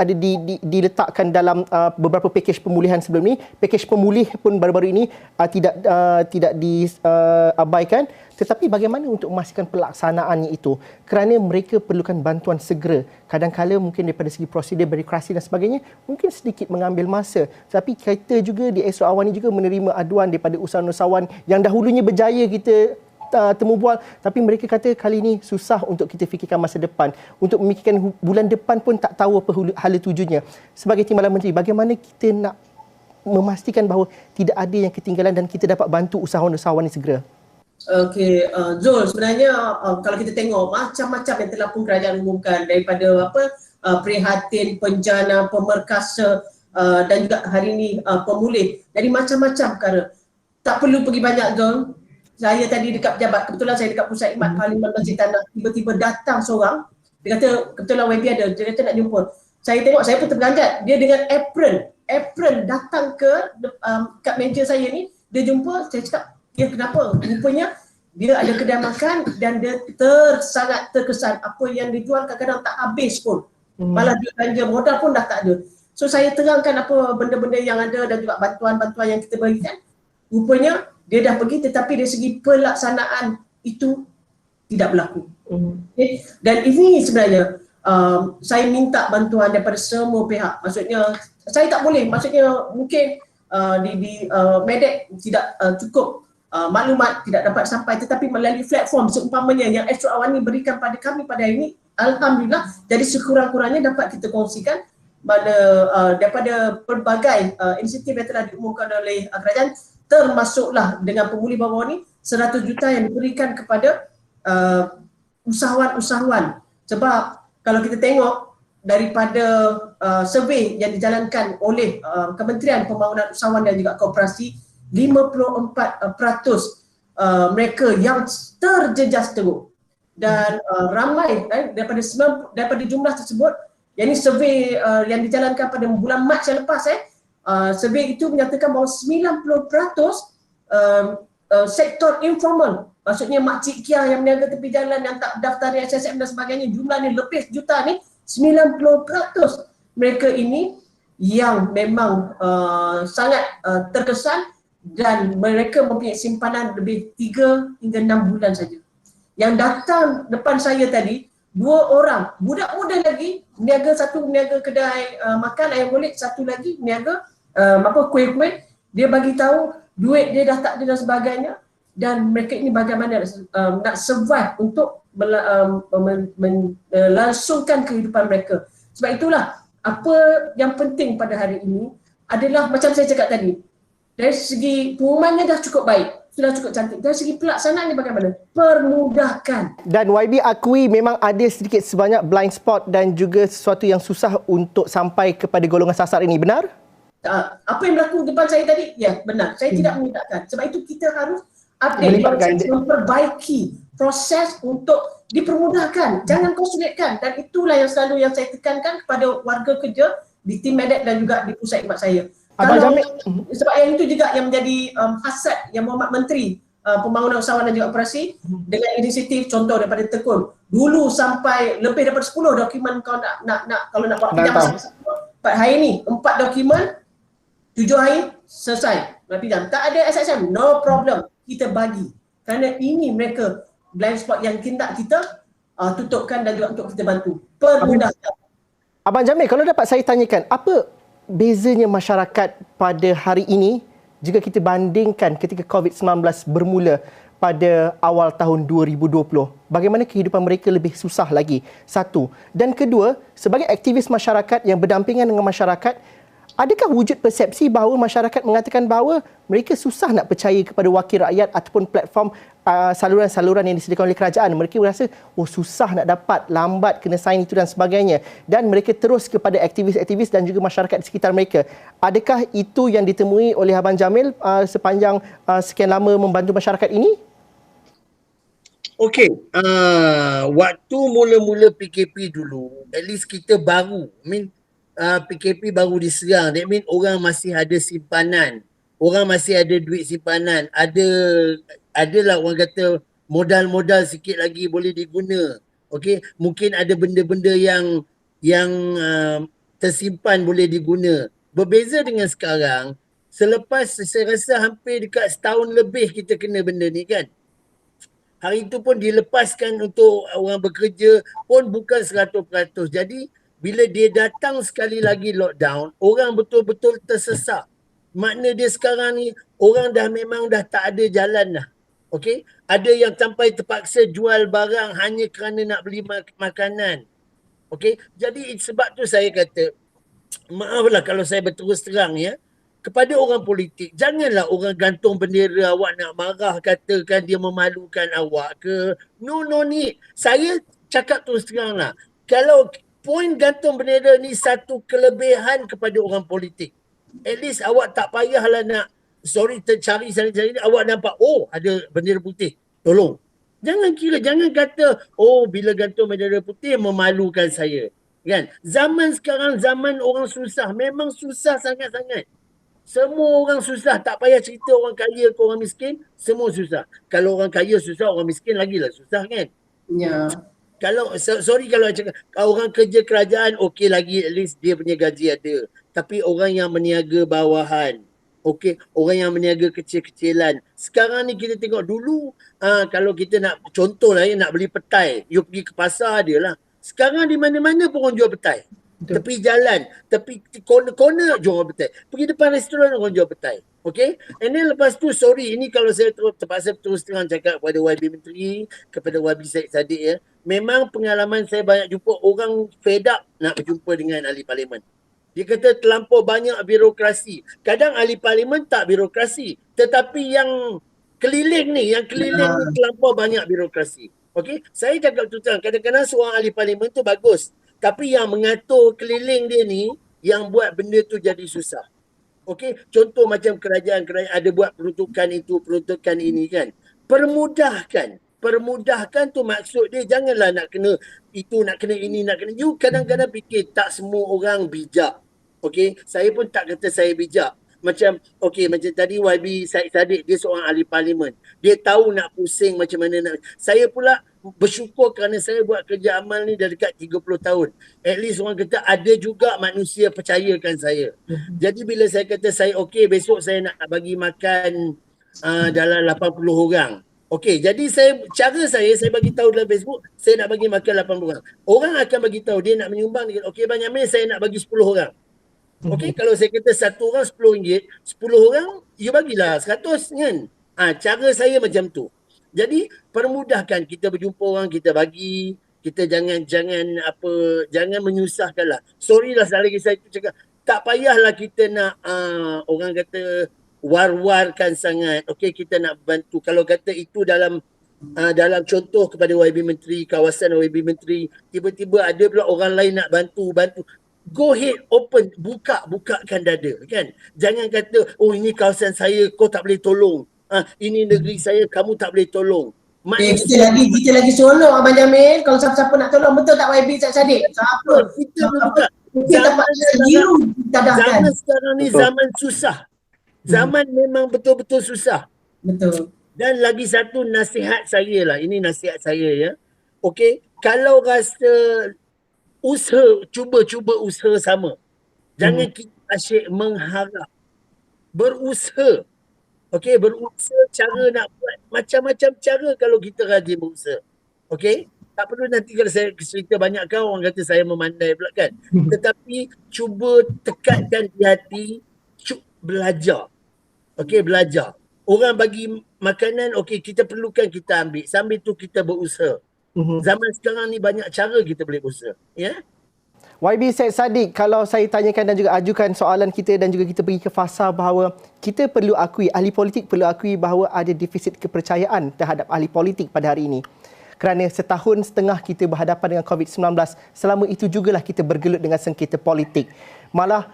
diletakkan dalam beberapa pakej pemulihan sebelum ni. Pakej pemulih pun baru-baru ini tidak diabaikan. Tetapi bagaimana untuk memastikan pelaksanaannya itu? Kerana mereka perlukan bantuan segera. Kadang-kala mungkin daripada segi prosedur birokrasi dan sebagainya, mungkin sedikit mengambil masa. Tapi kita juga di Astro Awan ini juga menerima aduan daripada usahawan-usahawan yang dahulunya berjaya kita temu bual, tapi mereka kata kali ini susah untuk kita fikirkan masa depan. Untuk memikirkan bulan depan pun tak tahu apa hala tujunya. Sebagai Timbalan Menteri, bagaimana kita nak memastikan bahawa tidak ada yang ketinggalan dan kita dapat bantu usahawan-usahawan ini segera? Okey, Zul, sebenarnya kalau kita tengok macam-macam yang telah pun kerajaan umumkan, daripada prihatin, penjana, pemerkasa dan juga hari ini pemulih. Jadi macam-macam perkara. Tak perlu pergi banyak, Zul. Saya tadi dekat pejabat, kebetulan saya dekat Pusat Khidmat Parlimen Masjid Tanah, tiba-tiba datang seorang, dia kata kebetulan YB ada, dia kata nak jumpa. Saya tengok, saya pun terperanjat, dia dengan apron datang kat meja saya ni, dia jumpa, saya cakap, ya kenapa? Rupanya dia ada kedai makan dan dia sangat terkesan apa yang dijual kadang-kadang tak habis pun. Malah duit belanja modal pun dah tak ada. So saya terangkan apa benda-benda yang ada dan juga bantuan-bantuan yang kita berikan. Rupanya dia dah pergi tetapi dari segi pelaksanaan itu tidak berlaku. Okay? Dan ini sebenarnya saya minta bantuan daripada semua pihak. Maksudnya saya tak boleh, maksudnya mungkin di Medek tidak cukup maklumat tidak dapat sampai, tetapi melalui platform seumpamanya yang Astro Awan ni berikan pada kami pada hari ini, alhamdulillah, jadi sekurang-kurangnya dapat kita kongsikan daripada pelbagai inisiatif yang telah diumumkan oleh kerajaan, termasuklah dengan pemulih bawah ni 100 juta yang diberikan kepada usahawan-usahawan. Sebab kalau kita tengok daripada survey yang dijalankan oleh Kementerian Pembangunan Usahawan dan juga Koperasi, 54% mereka yang terjejas teruk. Dan ramai daripada jumlah tersebut, yang ini survey yang dijalankan pada bulan Mac yang lepas, survey itu menyatakan bahawa 90% sektor informal, maksudnya makcik Kia yang meniaga tepi jalan yang tak daftar SSM dan sebagainya, jumlahnya lebih juta ni, 90% mereka ini yang memang sangat terkesan dan mereka mempunyai simpanan lebih 3 hingga 6 bulan saja. Yang datang depan saya tadi, 2 orang, budak muda lagi, satu meniaga kedai makan ayam kulit, satu lagi meniaga kuih-kuih. Dia bagi tahu duit dia dah tak ada dan sebagainya, dan mereka ini bagaimana nak survive untuk melangsungkan kehidupan mereka. Sebab itulah apa yang penting pada hari ini adalah macam saya cakap tadi, dari segi pengumumannya dah cukup baik, sudah cukup cantik. Dari segi pelaksanaannya bagaimana? Permudahkan. Dan YB akui memang ada sedikit sebanyak blind spot dan juga sesuatu yang susah untuk sampai kepada golongan sasar ini, benar? Apa yang berlaku depan saya tadi, ya benar. Saya tidak memudahkan. Sebab itu kita harus update proses, memperbaiki proses untuk dipermudahkan. Jangan kau sulitkan. Dan itulah yang selalu yang saya tekankan kepada warga kerja di tim Medek dan juga di Pusat Khidmat saya. Sebab yang itu juga yang menjadi hasad yang Muhammad Menteri Pembangunan Usahawan dan juga Operasi dengan inisiatif contoh daripada Tekun. Dulu sampai lebih daripada 10 dokumen kau nak kalau nak buat pinjam masa 4 hari ni, 4 dokumen 7 hari selesai nak pinjam. Tak ada SSM, no problem, kita bagi. Kerana ini mereka blind spot yang kita tutupkan dan juga untuk kita bantu. Permudahkan. Abang Jamil, kalau dapat saya tanyakan, apa bezanya masyarakat pada hari ini jika kita bandingkan ketika COVID-19 bermula pada awal tahun 2020? Bagaimana kehidupan mereka lebih susah lagi? Satu. Dan kedua, sebagai aktivis masyarakat yang berdampingan dengan masyarakat, adakah wujud persepsi bahawa masyarakat mengatakan bahawa mereka susah nak percaya kepada wakil rakyat ataupun platform saluran-saluran yang disediakan oleh kerajaan? Mereka berasa, susah nak dapat, lambat kena sign itu dan sebagainya. Dan mereka terus kepada aktivis-aktivis dan juga masyarakat di sekitar mereka. Adakah itu yang ditemui oleh Abang Jamil sepanjang sekian lama membantu masyarakat ini? Okey, waktu mula-mula PKP dulu, at least kita baru, PKP baru diserang. That mean orang masih ada simpanan. Orang masih ada duit simpanan. Adalah orang kata modal-modal sikit lagi boleh diguna Okey, mungkin ada benda-benda yang tersimpan boleh diguna. Berbeza dengan sekarang, selepas saya rasa hampir dekat setahun lebih kita kena benda ni kan. Hari itu pun dilepaskan untuk orang bekerja pun bukan 100%. Jadi bila dia datang sekali lagi lockdown, orang betul-betul tersesak. Makna dia sekarang ni orang memang dah tak ada jalan dah. Okey, ada yang sampai terpaksa jual barang hanya kerana nak beli makanan. Okey, jadi sebab tu saya kata, maaflah kalau saya berterus terang ya, kepada orang politik, janganlah orang gantung bendera awak nak marah, katakan dia memalukan awak ke. No need. Saya cakap terus terang lah, kalau poin gantung bendera ni satu kelebihan kepada orang politik. At least awak tak payahlah nak tercari sana-cari, awak nampak ada bendera putih, tolong. Jangan kata bila gantung bendera putih memalukan saya. Kan? Zaman sekarang zaman orang susah, memang susah sangat-sangat. Semua orang susah, tak payah cerita orang kaya ke orang miskin, semua susah. Kalau orang kaya susah, orang miskin lagilah susah kan. Ya. Kalau sorry kalau cakap orang kerja kerajaan okey lagi, at least dia punya gaji ada. Tapi orang yang meniaga bawahan, okey, orang yang meniaga kecil-kecilan. Sekarang ni kita tengok dulu kalau kita nak contohlah nak beli petai, you pergi ke pasar dia lah. Sekarang di mana-mana pun orang jual petai. Betul. Tepi jalan, tepi corner jual petai. Pergi depan restoran orang jual petai. Okay? And then lepas tu, sorry, ini kalau saya terpaksa terus terang cakap kepada YB Menteri, kepada YB Syed Saddiq ya. Memang pengalaman saya banyak jumpa orang fed up nak berjumpa dengan ahli parlimen. Dia kata terlampau banyak birokrasi. Kadang ahli parlimen tak birokrasi. Tetapi yang keliling ni terlampau banyak birokrasi. Okay? Saya cakap tu terang, kadang-kadang seorang ahli parlimen tu bagus. Tapi yang mengatur keliling dia ni, yang buat benda tu jadi susah. Okey, contoh macam kerajaan ada buat peruntukan itu, peruntukan ini kan. Permudahkan tu maksud dia janganlah nak kena itu, nak kena ini, nak kena. You kadang-kadang fikir tak semua orang bijak. Okey, saya pun tak kata saya bijak. Macam tadi YB Syed Saddiq, dia seorang ahli parlimen. Dia tahu nak pusing macam mana nak. Saya pula bersyukur kerana saya buat kerja amal ni dah dekat 30 tahun. At least orang kata ada juga manusia percayakan saya. Jadi bila saya kata saya besok saya nak bagi makan dalam 80 orang. Okey, jadi cara saya bagi tahu dalam Facebook, saya nak bagi makan 80 orang. Orang akan bagi tahu dia nak menyumbang, okey Bang Jamil saya nak bagi 10 orang. Okey, kalau saya kata satu orang RM10, 10 orang you bagilah 100 kan. Cara saya macam tu. Jadi permudahkan kita berjumpa orang, kita bagi, kita jangan menyusahkanlah. Sorry lah lagi saya cakap, tak payahlah kita nak orang kata war-warkan sangat. Okey, kita nak bantu. Kalau kata itu dalam contoh kepada YB Menteri, kawasan YB Menteri, tiba-tiba ada pula orang lain nak bantu. Go ahead, open, bukakan dada kan. Jangan kata ini kawasan saya kau tak boleh tolong. Ini negeri saya kamu tak boleh tolong. Kita lagi tolong Abang Jamil. Kalau siapa-siapa nak tolong, betul tak YB Syed Saddiq? Siapa? Kita buka. Zaman sekarang ni zaman susah. Zaman memang betul-betul susah. Betul. Dan lagi satu nasihat saya lah. Ini nasihat saya ya. Okey, kalau rasa cuba usaha sama. Jangan kita asyik mengharap. Berusaha. Okey, berusaha cara nak buat macam-macam cara kalau kita rajin berusaha. Okey? Tak perlu nanti kalau saya cerita banyak orang kata saya memandai pula kan. Tetapi cuba tekatkan di hati, belajar. Okey, belajar. Orang bagi makanan, okey kita perlukan kita ambil. Sambil tu kita berusaha. Zaman sekarang ni banyak cara kita boleh berusaha. Ya? YB Syed Saddiq, kalau saya tanyakan dan juga ajukan soalan kita dan juga kita pergi ke fasa bahawa kita perlu akui, ahli politik perlu akui bahawa ada defisit kepercayaan terhadap ahli politik pada hari ini. Kerana setahun setengah kita berhadapan dengan COVID-19, selama itu jugalah kita bergelut dengan sengketa politik. Malah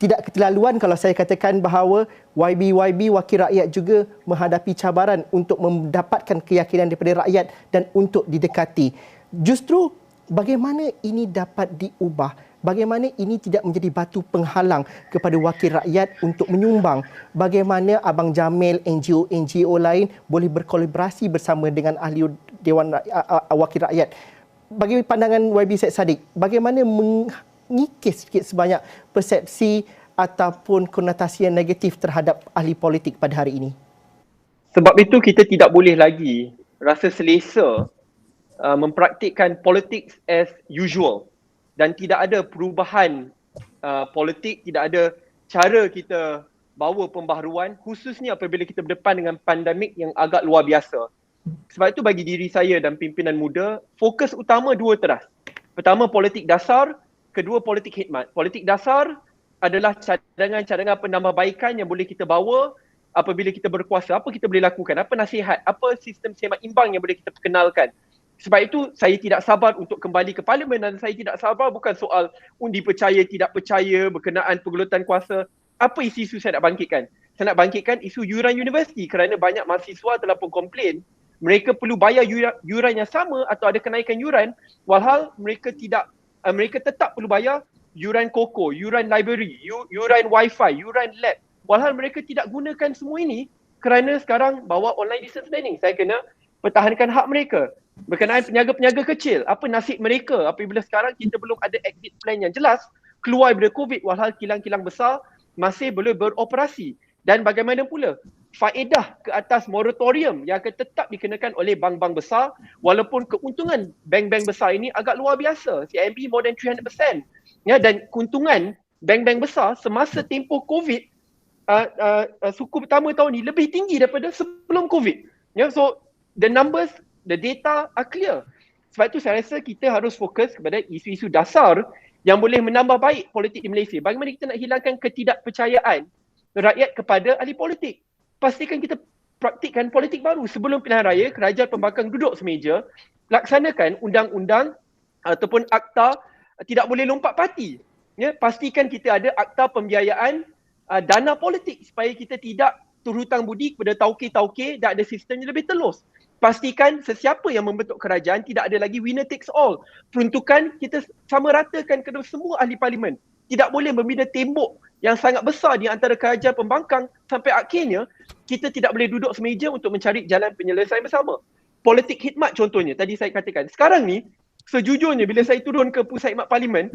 tidak keterlaluan kalau saya katakan bahawa YB wakil rakyat juga menghadapi cabaran untuk mendapatkan keyakinan daripada rakyat dan untuk didekati. Justru bagaimana ini dapat diubah? Bagaimana ini tidak menjadi batu penghalang kepada wakil rakyat untuk menyumbang? Bagaimana Abang Jamil, NGO lain boleh berkolaborasi bersama dengan ahli Dewan Wakil Rakyat bagi pandangan YB Syed Saddiq, bagaimana mengikis sikit sebanyak persepsi ataupun konotasi yang negatif terhadap ahli politik pada hari ini? Sebab itu kita tidak boleh lagi rasa selesa mempraktikkan politik as usual dan tidak ada perubahan politik, tidak ada cara kita bawa pembaharuan, khususnya apabila kita berdepan dengan pandemik yang agak luar biasa. Sebab itu bagi diri saya dan pimpinan muda, fokus utama dua teras. Pertama, politik dasar. Kedua, politik khidmat. Politik dasar adalah cadangan-cadangan penambahbaikan yang boleh kita bawa apabila kita berkuasa. Apa kita boleh lakukan? Apa nasihat? Apa sistem seimbang yang boleh kita perkenalkan? Sebab itu saya tidak sabar untuk kembali ke parlimen dan saya tidak sabar bukan soal undi percaya tidak percaya berkenaan pergelutan kuasa. Apa isu-isu saya nak bangkitkan? Saya nak bangkitkan isu yuran universiti kerana banyak mahasiswa telah pun komplain mereka perlu bayar yuran yang sama atau ada kenaikan yuran walhal mereka tetap perlu bayar yuran koko, yuran library, yuran wifi, yuran lab. Walhal mereka tidak gunakan semua ini kerana sekarang bawa online distance learning. Saya kena pertahankan hak mereka. Berkenaan peniaga-peniaga kecil, apa nasib mereka apabila sekarang kita belum ada exit plan yang jelas keluar daripada COVID walhal kilang-kilang besar masih boleh beroperasi. Dan bagaimana pula faedah ke atas moratorium yang akan tetap dikenakan oleh bank-bank besar walaupun keuntungan bank-bank besar ini agak luar biasa. CIMB more than 300%. Ya, dan keuntungan bank-bank besar semasa tempoh COVID suku pertama tahun ini lebih tinggi daripada sebelum COVID. Ya, so the numbers, the data are clear. Sebab itu saya rasa kita harus fokus kepada isu-isu dasar yang boleh menambah baik politik di Malaysia. Bagaimana kita nak hilangkan ketidakpercayaan rakyat kepada ahli politik? Pastikan kita praktikkan politik baru. Sebelum pilihan raya, kerajaan pembangkang duduk semeja, laksanakan undang-undang ataupun akta tidak boleh lompat parti. Ya, pastikan kita ada akta pembiayaan dana politik supaya kita tidak terhutang budi kepada tauke-tauke dan ada sistem yang lebih telus. Pastikan sesiapa yang membentuk kerajaan tidak ada lagi winner takes all. Peruntukan kita sama ratakan kepada semua ahli parlimen. Tidak boleh membina tembok yang sangat besar di antara kerajaan pembangkang sampai akhirnya kita tidak boleh duduk semeja untuk mencari jalan penyelesaian bersama. Politik khidmat contohnya, tadi saya katakan. Sekarang ni, sejujurnya bila saya turun ke pusat khidmat parlimen,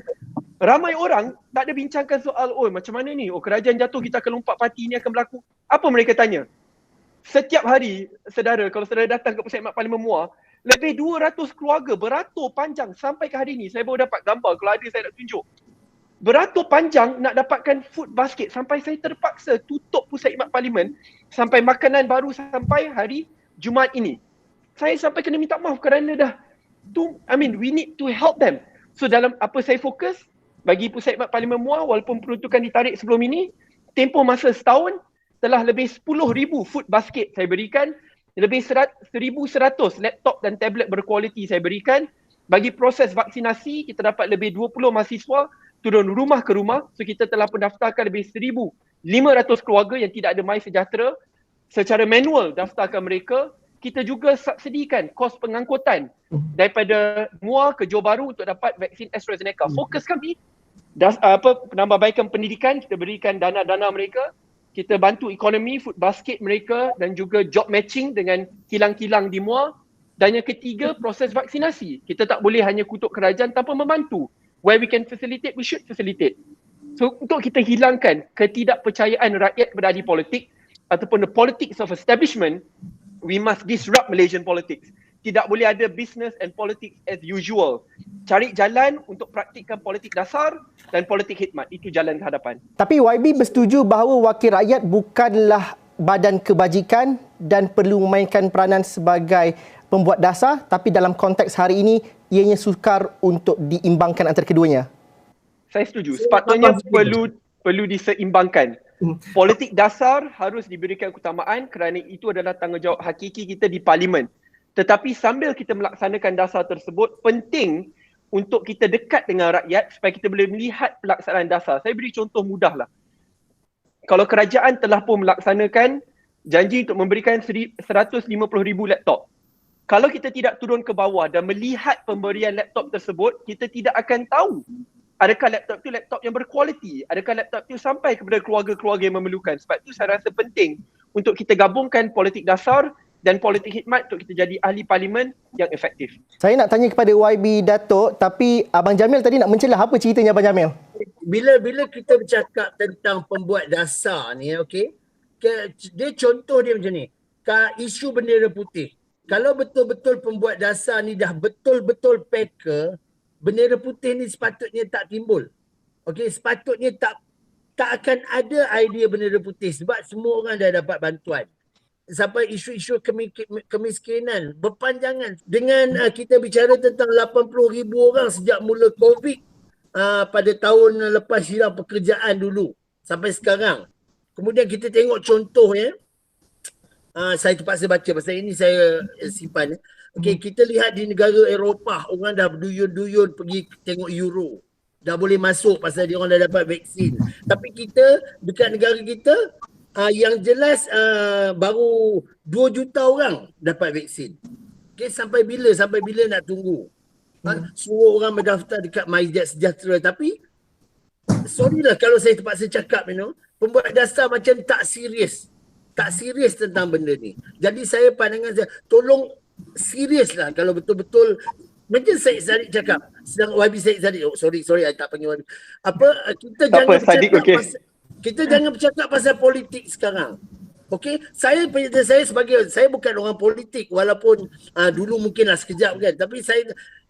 ramai orang tak ada bincangkan soal, macam mana ni? Kerajaan jatuh, kita akan lompat parti ni akan berlaku. Apa mereka tanya? Setiap hari, saudara, kalau saudara datang ke pusat khidmat parlimen Muar, lebih 200 keluarga beratur panjang sampai ke hari ni. Saya baru dapat gambar, kalau ada saya nak tunjuk. Beratur panjang nak dapatkan food basket sampai saya terpaksa tutup pusat khidmat parlimen sampai makanan baru sampai hari Jumaat ini. Saya sampai kena minta maaf kerana we need to help them. So dalam apa saya fokus, bagi pusat khidmat parlimen Muar, walaupun peruntukan ditarik sebelum ini, tempoh masa setahun, telah lebih 10,000 food basket saya berikan, lebih 1,100 laptop dan tablet berkualiti saya berikan. Bagi proses vaksinasi, kita dapat lebih 20 mahasiswa turun rumah ke rumah. So kita telah pendaftarkan lebih 1,500 keluarga yang tidak ada MySejahtera. Secara manual daftarkan mereka. Kita juga subsidikan kos pengangkutan daripada Muar ke Johor Bahru untuk dapat vaksin AstraZeneca. Fokus kami penambahbaikan pendidikan, kita berikan dana-dana mereka. Kita bantu ekonomi, food basket mereka dan juga job matching dengan kilang-kilang di Muar. Dan yang ketiga, proses vaksinasi. Kita tak boleh hanya kutuk kerajaan tanpa membantu. Where we can facilitate, we should facilitate. So untuk kita hilangkan ketidakpercayaan rakyat kepada ahli politik ataupun the politics of establishment, we must disrupt Malaysian politics. Tidak boleh ada business and politics as usual. Cari jalan untuk praktikkan politik dasar dan politik khidmat. Itu jalan ke hadapan. Tapi YB bersetuju bahawa wakil rakyat bukanlah badan kebajikan dan perlu memainkan peranan sebagai pembuat dasar, tapi dalam konteks hari ini ianya sukar untuk diimbangkan antara keduanya. Saya setuju. Sepatutnya perlu diseimbangkan. Politik dasar harus diberikan keutamaan kerana itu adalah tanggungjawab hakiki kita di parlimen. Tetapi sambil kita melaksanakan dasar tersebut, penting untuk kita dekat dengan rakyat supaya kita boleh melihat pelaksanaan dasar. Saya beri contoh mudahlah. Kalau kerajaan telah pun melaksanakan janji untuk memberikan 150,000 laptop. Kalau kita tidak turun ke bawah dan melihat pemberian laptop tersebut, kita tidak akan tahu adakah laptop itu laptop yang berkualiti, adakah laptop itu sampai kepada keluarga-keluarga yang memerlukan. Sebab itu saya rasa penting untuk kita gabungkan politik dasar dan politik khidmat untuk kita jadi ahli parlimen yang efektif. Saya nak tanya kepada YB Datuk, tapi Abang Jamil tadi nak mencelah. Apa ceritanya Abang Jamil? Bila kita bercakap tentang pembuat dasar ni, okey, dia contoh dia macam ni. Isu bendera putih. Kalau betul-betul pembuat dasar ni dah betul-betul peka, bendera putih ni sepatutnya tak timbul. Okey, sepatutnya tak akan ada idea bendera putih sebab semua orang dah dapat bantuan. Sampai isu-isu kemiskinan berpanjangan. Dengan kita bicara tentang 80,000 orang sejak mula COVID pada tahun lepas hilang pekerjaan dulu sampai sekarang. Kemudian kita tengok contohnya, saya terpaksa baca pasal ini saya simpan. Okay, kita lihat di negara Eropah, orang dah berduyun-duyun pergi tengok Euro. Dah boleh masuk pasal dia orang dah dapat vaksin. Tapi kita, dekat negara kita, yang jelas baru 2 juta orang dapat vaksin. Okay, sampai bila nak tunggu? Semua orang berdaftar dekat MyJet Sejahtera. Tapi, sorry lah kalau saya terpaksa cakap, pembuat dasar macam tak serius. Tak serius tentang benda ni. Jadi pandangan saya, tolong serius lah kalau betul-betul macam Syed Saddiq cakap, sedang YB Syed Saddiq, sorry, I tak panggil YB. Kita tak jangan apa, Saddiq, okay. Kita jangan bercakap pasal politik sekarang. Okey, saya bukan orang politik walaupun dulu mungkinlah sekejap kan, tapi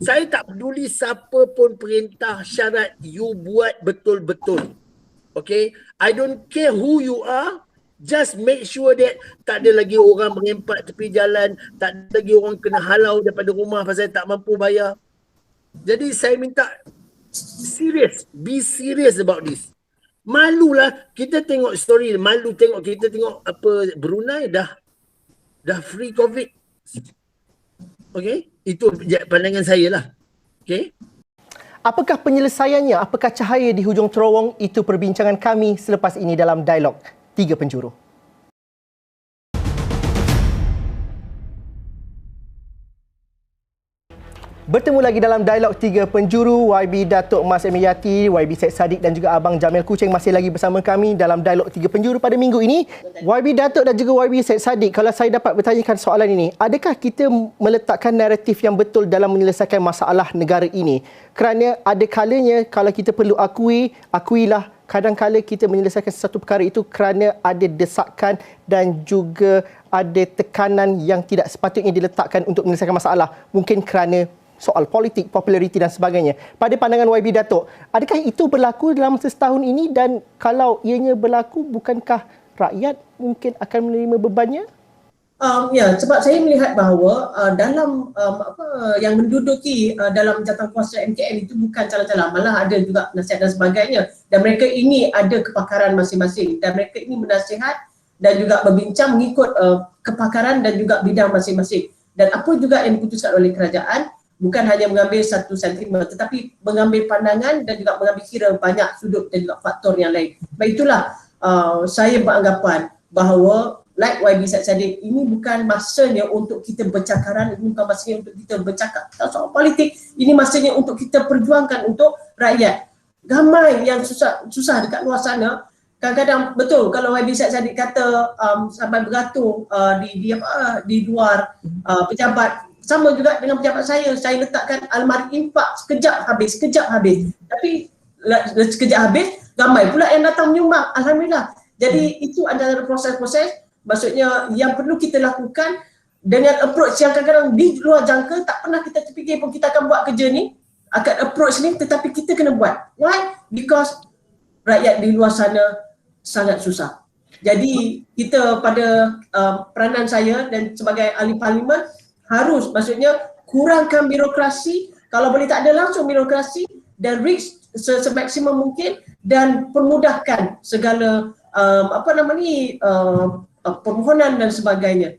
saya tak peduli siapa pun perintah syarat, you buat betul-betul. Okey, I don't care who you are, just make sure that tak ada lagi orang mengempat tepi jalan, tak ada lagi orang kena halau daripada rumah pasal tak mampu bayar. Jadi saya minta serious, be serious about this. Malulah kita tengok story, kita tengok apa Brunei dah free COVID. Okey, itu pandangan saya lah. Okey. Apakah penyelesaiannya? Apakah cahaya di hujung terowong? Itu perbincangan kami selepas ini dalam Dialog 3 Penjuru. Bertemu lagi dalam Dialog 3 Penjuru. YB Datuk Mas Emir Yati, YB Syed Saddiq dan juga Abang Jamil Kuching masih lagi bersama kami dalam Dialog 3 Penjuru pada minggu ini. YB Datuk dan juga YB Syed Saddiq, kalau saya dapat bertanyakan soalan ini, adakah kita meletakkan naratif yang betul dalam menyelesaikan masalah negara ini? Kerana ada kalanya kalau kita perlu akuilah, kadang-kala kita menyelesaikan sesuatu perkara itu kerana ada desakan dan juga ada tekanan yang tidak sepatutnya diletakkan untuk menyelesaikan masalah. Mungkin kerana soal politik, populariti dan sebagainya. Pada pandangan YB Datuk, adakah itu berlaku dalam setahun ini dan kalau ianya berlaku, bukankah rakyat mungkin akan menerima bebannya? Ya, sebab saya melihat bahawa dalam yang menduduki dalam jawatankuasa MKN itu bukan calon-calon, malah ada juga nasihat dan sebagainya, dan mereka ini ada kepakaran masing-masing dan mereka ini menasihat dan juga berbincang mengikut kepakaran dan juga bidang masing-masing. Dan apa juga yang diputuskan oleh kerajaan bukan hanya mengambil satu sentimen tetapi mengambil pandangan dan juga mengambil kira banyak sudut dan juga faktor yang lain. Sebab itulah saya beranggapan bahawa like YB Syed Saddiq, ini bukan masanya untuk kita bercakaran, ini bukan masanya untuk kita bercakap soal politik, ini masanya untuk kita perjuangkan untuk rakyat. Ramai yang susah dekat luar sana. Kadang-kadang betul kalau YB Syed Saddiq kata sampai beratur di luar pejabat. Sama juga dengan pejabat saya letakkan almari infak sekejap habis. Tapi sekejap habis, ramai pula yang datang menyumbang, alhamdulillah. Jadi itu adalah proses-proses, maksudnya yang perlu kita lakukan dengan approach yang kadang-kadang di luar jangka, tak pernah kita terfikir pun kita akan buat kerja ni, akan approach ni, tetapi kita kena buat. Why? Because rakyat di luar sana sangat susah. Jadi kita pada peranan saya dan sebagai ahli parlimen harus, maksudnya kurangkan birokrasi, kalau boleh tak ada langsung birokrasi, dan reach semaksimum mungkin dan permudahkan segala permohonan dan sebagainya.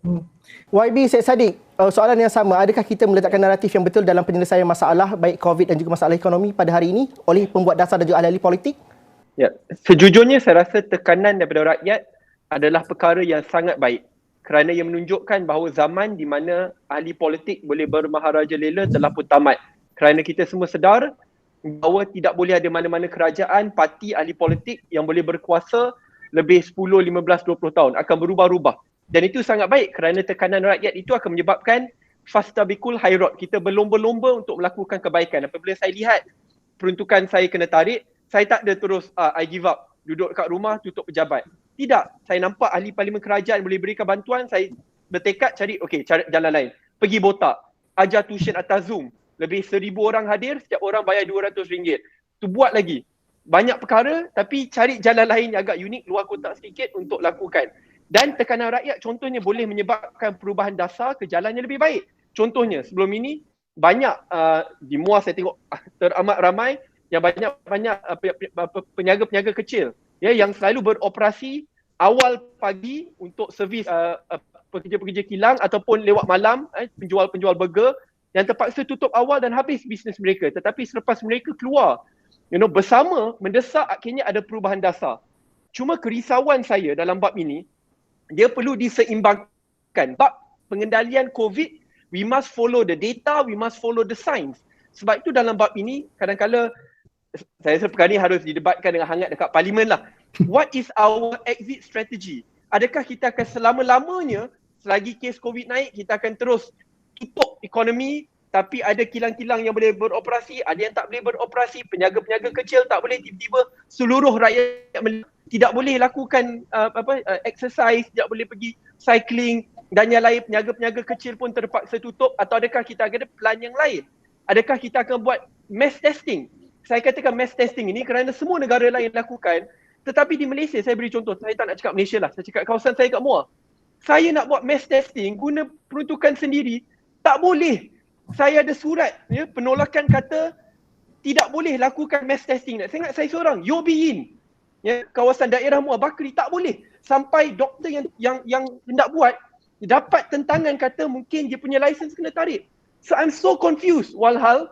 YB Syed Saddiq, soalan yang sama, adakah kita meletakkan naratif yang betul dalam penyelesaian masalah baik COVID dan juga masalah ekonomi pada hari ini oleh pembuat dasar dan juga ahli-ahli politik? Ya, sejujurnya saya rasa tekanan daripada rakyat adalah perkara yang sangat baik. Kerana ia menunjukkan bahawa zaman di mana ahli politik boleh bermaharajalela telah pun tamat. Kerana kita semua sedar bahawa tidak boleh ada mana-mana kerajaan, parti, ahli politik yang boleh berkuasa lebih 10, 15, 20 tahun. Akan berubah-ubah. Dan itu sangat baik kerana tekanan rakyat itu akan menyebabkan fastabikul khairat. Kita berlomba-lomba untuk melakukan kebaikan. Apabila saya lihat peruntukan saya kena tarik, saya tak ada terus I give up, duduk kat rumah tutup pejabat. Tidak, saya nampak ahli parlimen kerajaan boleh berikan bantuan, saya bertekad cari jalan lain. Pergi botak, ajar tuition atas Zoom. Lebih 1,000 orang hadir, setiap orang bayar RM200. Tu buat lagi. Banyak perkara tapi cari jalan lain yang agak unik, luar kotak sedikit untuk lakukan. Dan tekanan rakyat contohnya boleh menyebabkan perubahan dasar ke jalan yang lebih baik. Contohnya sebelum ini banyak di MUA saya tengok teramat ramai yang banyak peniaga-peniaga kecil ya yang selalu beroperasi awal pagi untuk servis pekerja-pekerja kilang ataupun lewat malam penjual-penjual burger yang terpaksa tutup awal dan habis bisnes mereka. Tetapi selepas mereka keluar bersama mendesak akhirnya ada perubahan dasar. Cuma kerisauan saya dalam bab ini, dia perlu diseimbangkan. Bab pengendalian COVID, we must follow the data, we must follow the science. Sebab itu dalam bab ini kadang-kadang saya rasa perkara ni harus didebatkan dengan hangat dekat parlimen lah. What is our exit strategy? Adakah kita akan selama-lamanya selagi kes COVID naik kita akan terus tutup ekonomi tapi ada kilang-kilang yang boleh beroperasi, ada yang tak boleh beroperasi, peniaga-peniaga kecil tak boleh, tiba-tiba seluruh rakyat tidak boleh lakukan exercise, tidak boleh pergi cycling dan yang lain, peniaga-peniaga kecil pun terpaksa tutup, atau adakah kita akan ada plan yang lain? Adakah kita akan buat mass testing? Saya katakan mass testing ini kerana semua negara lain lakukan, tetapi di Malaysia, saya beri contoh, saya tak nak cakap Malaysia lah, saya cakap kawasan saya kat Muar. Saya nak buat mass testing guna peruntukan sendiri, tak boleh. Saya ada surat penolakan kata tidak boleh lakukan mass testing. Saya ingat saya seorang, Yobiin, kawasan daerah Muar Bakri, tak boleh. Sampai doktor yang hendak buat dapat tentangan kata mungkin dia punya license kena tarik. So I'm so confused. Walhal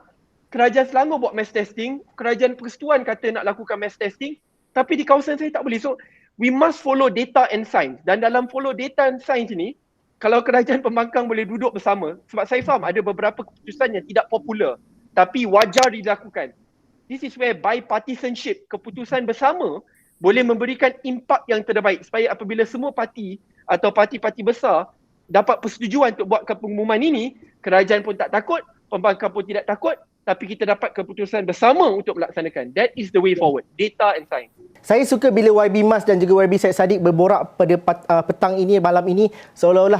kerajaan Selangor buat mass testing, kerajaan Persekutuan kata nak lakukan mass testing, tapi di kawasan saya tak boleh. So we must follow data and science. Dan dalam follow data and science ni, kalau kerajaan pembangkang boleh duduk bersama, sebab saya faham ada beberapa keputusan yang tidak popular, tapi wajar dilakukan. This is where bipartisanship, keputusan bersama, boleh memberikan impak yang terbaik supaya apabila semua parti atau parti-parti besar dapat persetujuan untuk buat pengumuman ini, kerajaan pun tak takut, pembangkang pun tidak takut, tapi kita dapat keputusan bersama untuk melaksanakan. That is the way forward. Data and science. Saya suka bila YB Mas dan juga YB Syed Saddiq berborak pada petang ini, malam ini, seolah-olah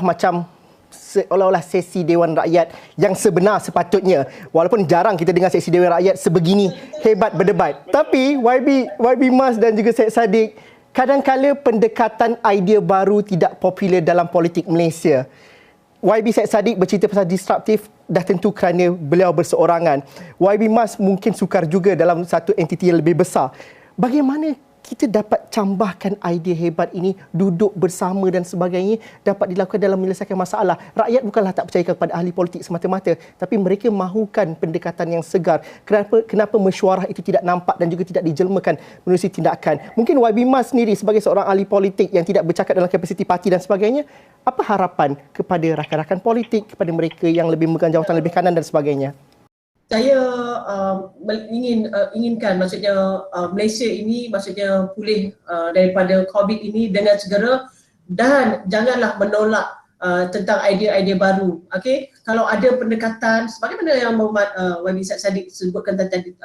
sesi Dewan Rakyat yang sebenar sepatutnya. Walaupun jarang kita dengar sesi Dewan Rakyat sebegini hebat berdebat. Tapi YB Mas dan juga Syed Saddiq, kadang-kala pendekatan idea baru tidak popular dalam politik Malaysia. YB Syed Saddiq bercerita pasal disruptif dah tentu kerana beliau berseorangan. YB Mas mungkin sukar juga dalam satu entiti yang lebih besar. Bagaimana kita dapat cambahkan idea hebat ini, duduk bersama dan sebagainya, dapat dilakukan dalam menyelesaikan masalah? Rakyat bukanlah tak percaya kepada ahli politik semata-mata, tapi mereka mahukan pendekatan yang segar. Kenapa mesyuarah itu tidak nampak dan juga tidak dijelmakan menerusi tindakan? Mungkin YB Mas sendiri sebagai seorang ahli politik yang tidak bercakap dalam kapasiti parti dan sebagainya, apa harapan kepada rakan-rakan politik, kepada mereka yang lebih memegang jawatan lebih kanan dan sebagainya? Saya inginkan maksudnya Malaysia ini maksudnya pulih daripada COVID ini dengan segera, dan janganlah menolak tentang idea-idea baru. Okey, kalau ada pendekatan sebagaimana yang Muhammad YB Syed Saddiq sebutkan tadi,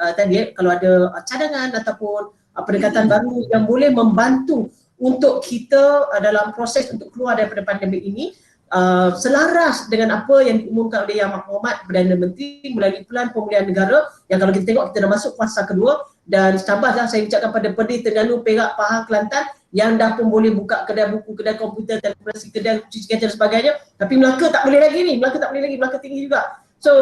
kalau ada cadangan ataupun pendekatan baru yang boleh membantu untuk kita dalam proses untuk keluar daripada pandemik ini, selaras dengan apa yang diumumkan oleh Yang Berhormat Perdana Menteri melalui Pelan Pemulihan Negara, yang kalau kita tengok kita dah masuk fasa kedua, dan tambahlah saya ucapkan pada Perlis, Terengganu, Perak, Pahang, Kelantan yang dah pun boleh buka kedai buku, kedai komputer, telekomunikasi, kedai cuci kaca dan sebagainya, tapi Melaka tak boleh lagi ni, Melaka tinggi juga. So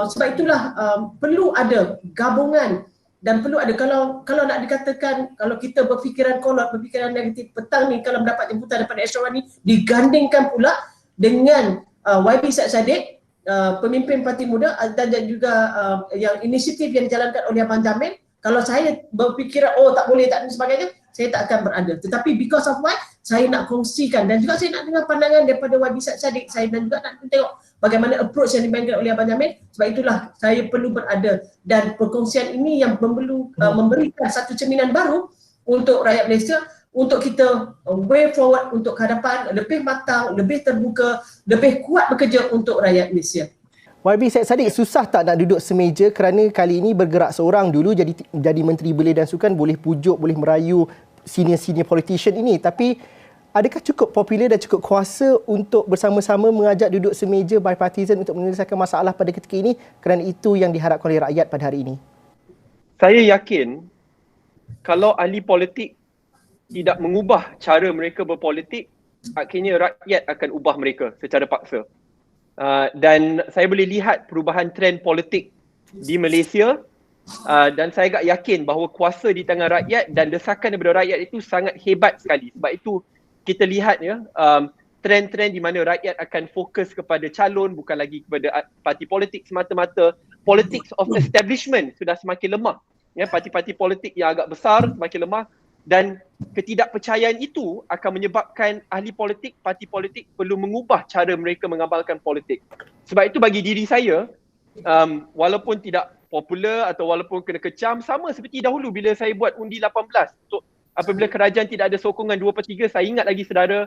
sebab itulah perlu ada gabungan dan perlu ada, kalau nak dikatakan, kalau kita berfikiran kolot, berfikiran negatif, petang ni kalau mendapat jemputan daripada Ashraf ni digandingkan pula dengan YB Syed Saddiq, pemimpin Parti Muda, dan juga yang inisiatif yang dijalankan oleh Abang Jamil. Kalau saya berfikiran tak boleh, tak dan sebagainya, saya tak akan berada. Tetapi because of what, saya nak kongsikan dan juga saya nak dengar pandangan daripada YB Syed Saddiq, saya dan juga nak tengok bagaimana approach yang dimainkan oleh Abang Jamil. Sebab itulah saya perlu berada, dan perkongsian ini yang memberikan satu cerminan baru untuk rakyat Malaysia, untuk kita way forward untuk ke hadapan, lebih matang, lebih terbuka, lebih kuat bekerja untuk rakyat Malaysia. YB Syed Saddiq, susah tak nak duduk semeja kerana kali ini bergerak seorang, dulu jadi Menteri Belia dan Sukan, boleh pujuk, boleh merayu senior-senior politician ini, tapi adakah cukup popular dan cukup kuasa untuk bersama-sama mengajak duduk semeja bipartisan untuk menyelesaikan masalah pada ketika ini, kerana itu yang diharapkan oleh rakyat pada hari ini? Saya yakin kalau ahli politik tidak mengubah cara mereka berpolitik, akhirnya rakyat akan ubah mereka secara paksa. Dan saya boleh lihat perubahan trend politik di Malaysia, dan saya agak yakin bahawa kuasa di tangan rakyat dan desakan daripada rakyat itu sangat hebat sekali. Sebab itu kita lihat ya, trend-trend di mana rakyat akan fokus kepada calon, bukan lagi kepada parti politik semata-mata. Politics of establishment sudah semakin lemah. Ya, parti-parti politik yang agak besar semakin lemah, dan ketidakpercayaan itu akan menyebabkan ahli politik, parti politik perlu mengubah cara mereka mengamalkan politik. Sebab itu bagi diri saya, walaupun tidak popular atau walaupun kena kecam, sama seperti dahulu bila saya buat undi 18. Apabila kerajaan tidak ada sokongan 2/3, saya ingat lagi saudara,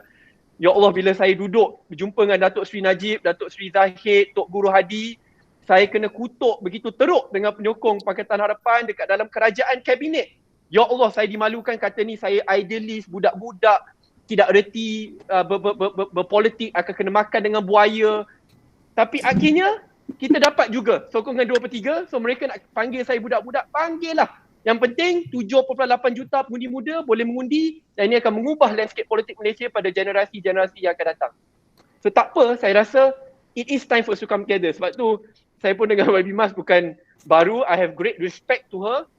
ya Allah, bila saya duduk berjumpa dengan Datuk Seri Najib, Datuk Seri Zahid, Tok Guru Hadi, saya kena kutuk begitu teruk dengan penyokong Pakatan Harapan dekat dalam kerajaan kabinet. Ya Allah, saya dimalukan kata ni saya idealis, budak-budak, tidak reti berpolitik, akan kena makan dengan buaya. Tapi akhirnya kita dapat juga sokongan 2/3, so mereka nak panggil saya budak-budak, panggil lah. Yang penting 7.8 juta pengundi muda boleh mengundi, dan ini akan mengubah landscape politik Malaysia pada generasi-generasi yang akan datang. So tak apa, saya rasa it is time for us to come together. Sebab tu saya pun dengan YB Mas bukan baru, I have great respect to her.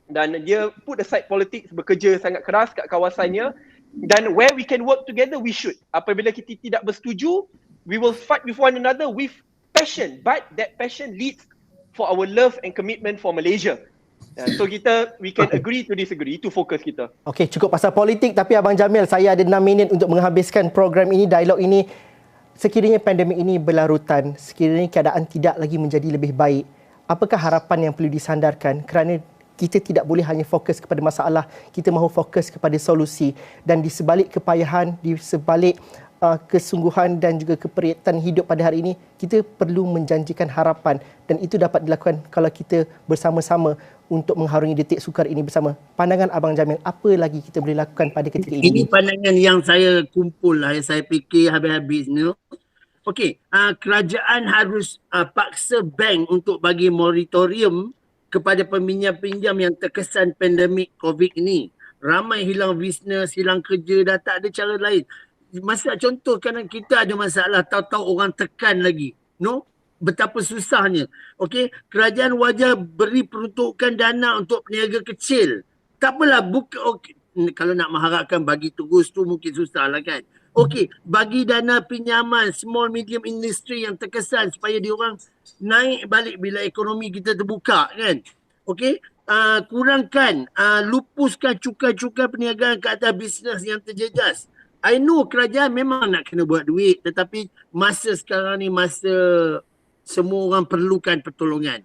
Dan dia put aside politics, bekerja sangat keras kat kawasannya, dan where we can work together, we should. Apabila kita tidak bersetuju, we will fight with one another with passion, but that passion leads for our love and commitment for Malaysia. So we can agree to disagree, itu fokus kita. Okey, cukup pasal politik, tapi Abang Jamil, saya ada 6 minit untuk menghabiskan program ini, dialog ini. Sekiranya pandemik ini berlarutan, sekiranya keadaan tidak lagi menjadi lebih baik, apakah harapan yang perlu disandarkan? Kerana kita tidak boleh hanya fokus kepada masalah, kita mahu fokus kepada solusi. Dan di sebalik kepayahan, di sebalik kesungguhan dan juga keperiatan hidup pada hari ini, kita perlu menjanjikan harapan, dan itu dapat dilakukan kalau kita bersama-sama untuk mengharungi detik sukar ini bersama. Pandangan Abang Jamil, apa lagi kita boleh lakukan pada ketika ini? Ini pandangan yang saya kumpul lah, yang saya fikir habis-habis ni. Okey, kerajaan harus paksa bank untuk bagi moratorium kepada peminjam-pinjam yang terkesan pandemik COVID ini. Ramai hilang bisnes, hilang kerja, dah tak ada cara lain. Masa contoh kadang kita ada masalah, tahu-tahu orang tekan lagi. No? Betapa susahnya. Okey, kerajaan wajar beri peruntukan dana untuk peniaga kecil. Tak apalah, kalau nak mengharapkan bagi terus tu mungkin susah lah kan. Okey, bagi dana pinjaman small medium industry yang terkesan supaya diorang naik balik bila ekonomi kita terbuka kan. Okey, kurangkan, lupuskan cukai-cukai perniagaan ke atas bisnes yang terjejas. I know kerajaan memang nak kena buat duit, tetapi masa sekarang ni masa semua orang perlukan pertolongan.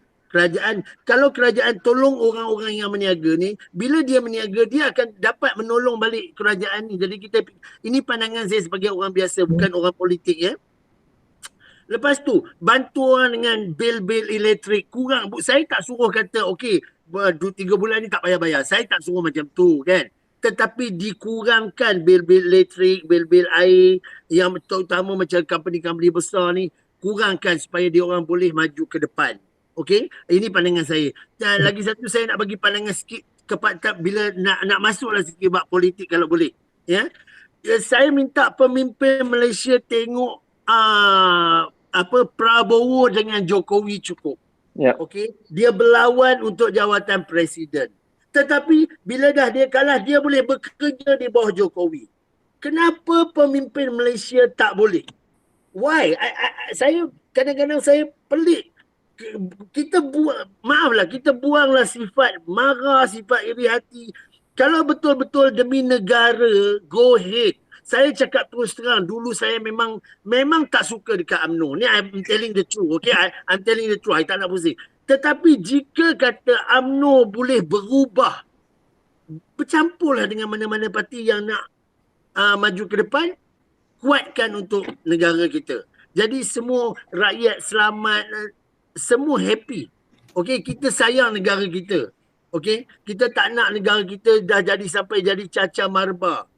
Kalau kerajaan tolong orang-orang yang meniaga ni, bila dia meniaga, dia akan dapat menolong balik kerajaan ni. Jadi ini pandangan saya sebagai orang biasa, bukan orang politik ya. Lepas tu, bantuan dengan bil-bil elektrik kurang. Saya tak suruh kata, okey, 2-3 bulan ni tak payah bayar. Saya tak suruh macam tu kan. Tetapi dikurangkan bil-bil elektrik, bil-bil air, yang terutama macam company-company besar ni, kurangkan supaya dia orang boleh maju ke depan. Okey, ini pandangan saya. Dan lagi satu, saya nak bagi pandangan sikit kepada bila nak masuklah sikit bab politik kalau boleh. Ya, saya minta pemimpin Malaysia tengok Prabowo dengan Jokowi cukup. Ya. Okey, dia berlawan untuk jawatan presiden. Tetapi bila dah dia kalah, dia boleh bekerja di bawah Jokowi. Kenapa pemimpin Malaysia tak boleh? Why? Saya kadang-kadang saya pelik. Kita buanglah sifat marah, sifat iri hati. Kalau betul-betul demi negara, go ahead. Saya cakap terus terang, dulu saya memang tak suka dekat UMNO. Ni I'm telling the truth, okay? I'm telling the truth, I tak nak pusing. Tetapi jika kata UMNO boleh berubah bercampurlah dengan mana-mana parti yang nak maju ke depan, kuatkan untuk negara kita. Jadi semua rakyat selamat, semua happy. Okey, kita sayang negara kita. Okey, kita tak nak negara kita dah jadi sampai jadi cacar marba.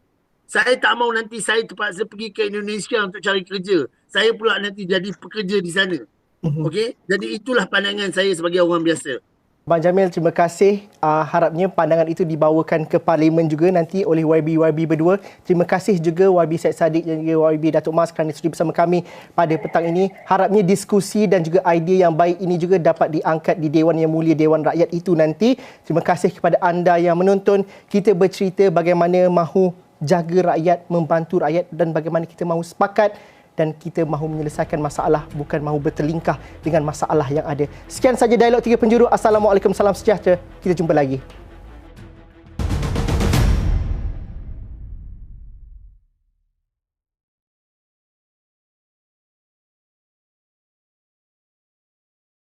Saya tak mahu nanti saya terpaksa pergi ke Indonesia untuk cari kerja. Saya pula nanti jadi pekerja di sana. Okey, jadi itulah pandangan saya sebagai orang biasa. Abang Jamil, terima kasih. Harapnya pandangan itu dibawakan ke Parlimen juga nanti oleh YB berdua. Terima kasih juga YB Syed Saddiq dan juga YB Datuk Mas kerana sudi bersama kami pada petang ini. Harapnya diskusi dan juga idea yang baik ini juga dapat diangkat di Dewan Yang Mulia, Dewan Rakyat itu nanti. Terima kasih kepada anda yang menonton. Kita bercerita bagaimana mahu jaga rakyat, membantu rakyat dan bagaimana kita mahu sepakat dan kita mahu menyelesaikan masalah, bukan mahu bertelingkah dengan masalah yang ada. Sekian saja Dialog 3 Penjuru. Assalamualaikum, salam sejahtera. Kita jumpa lagi.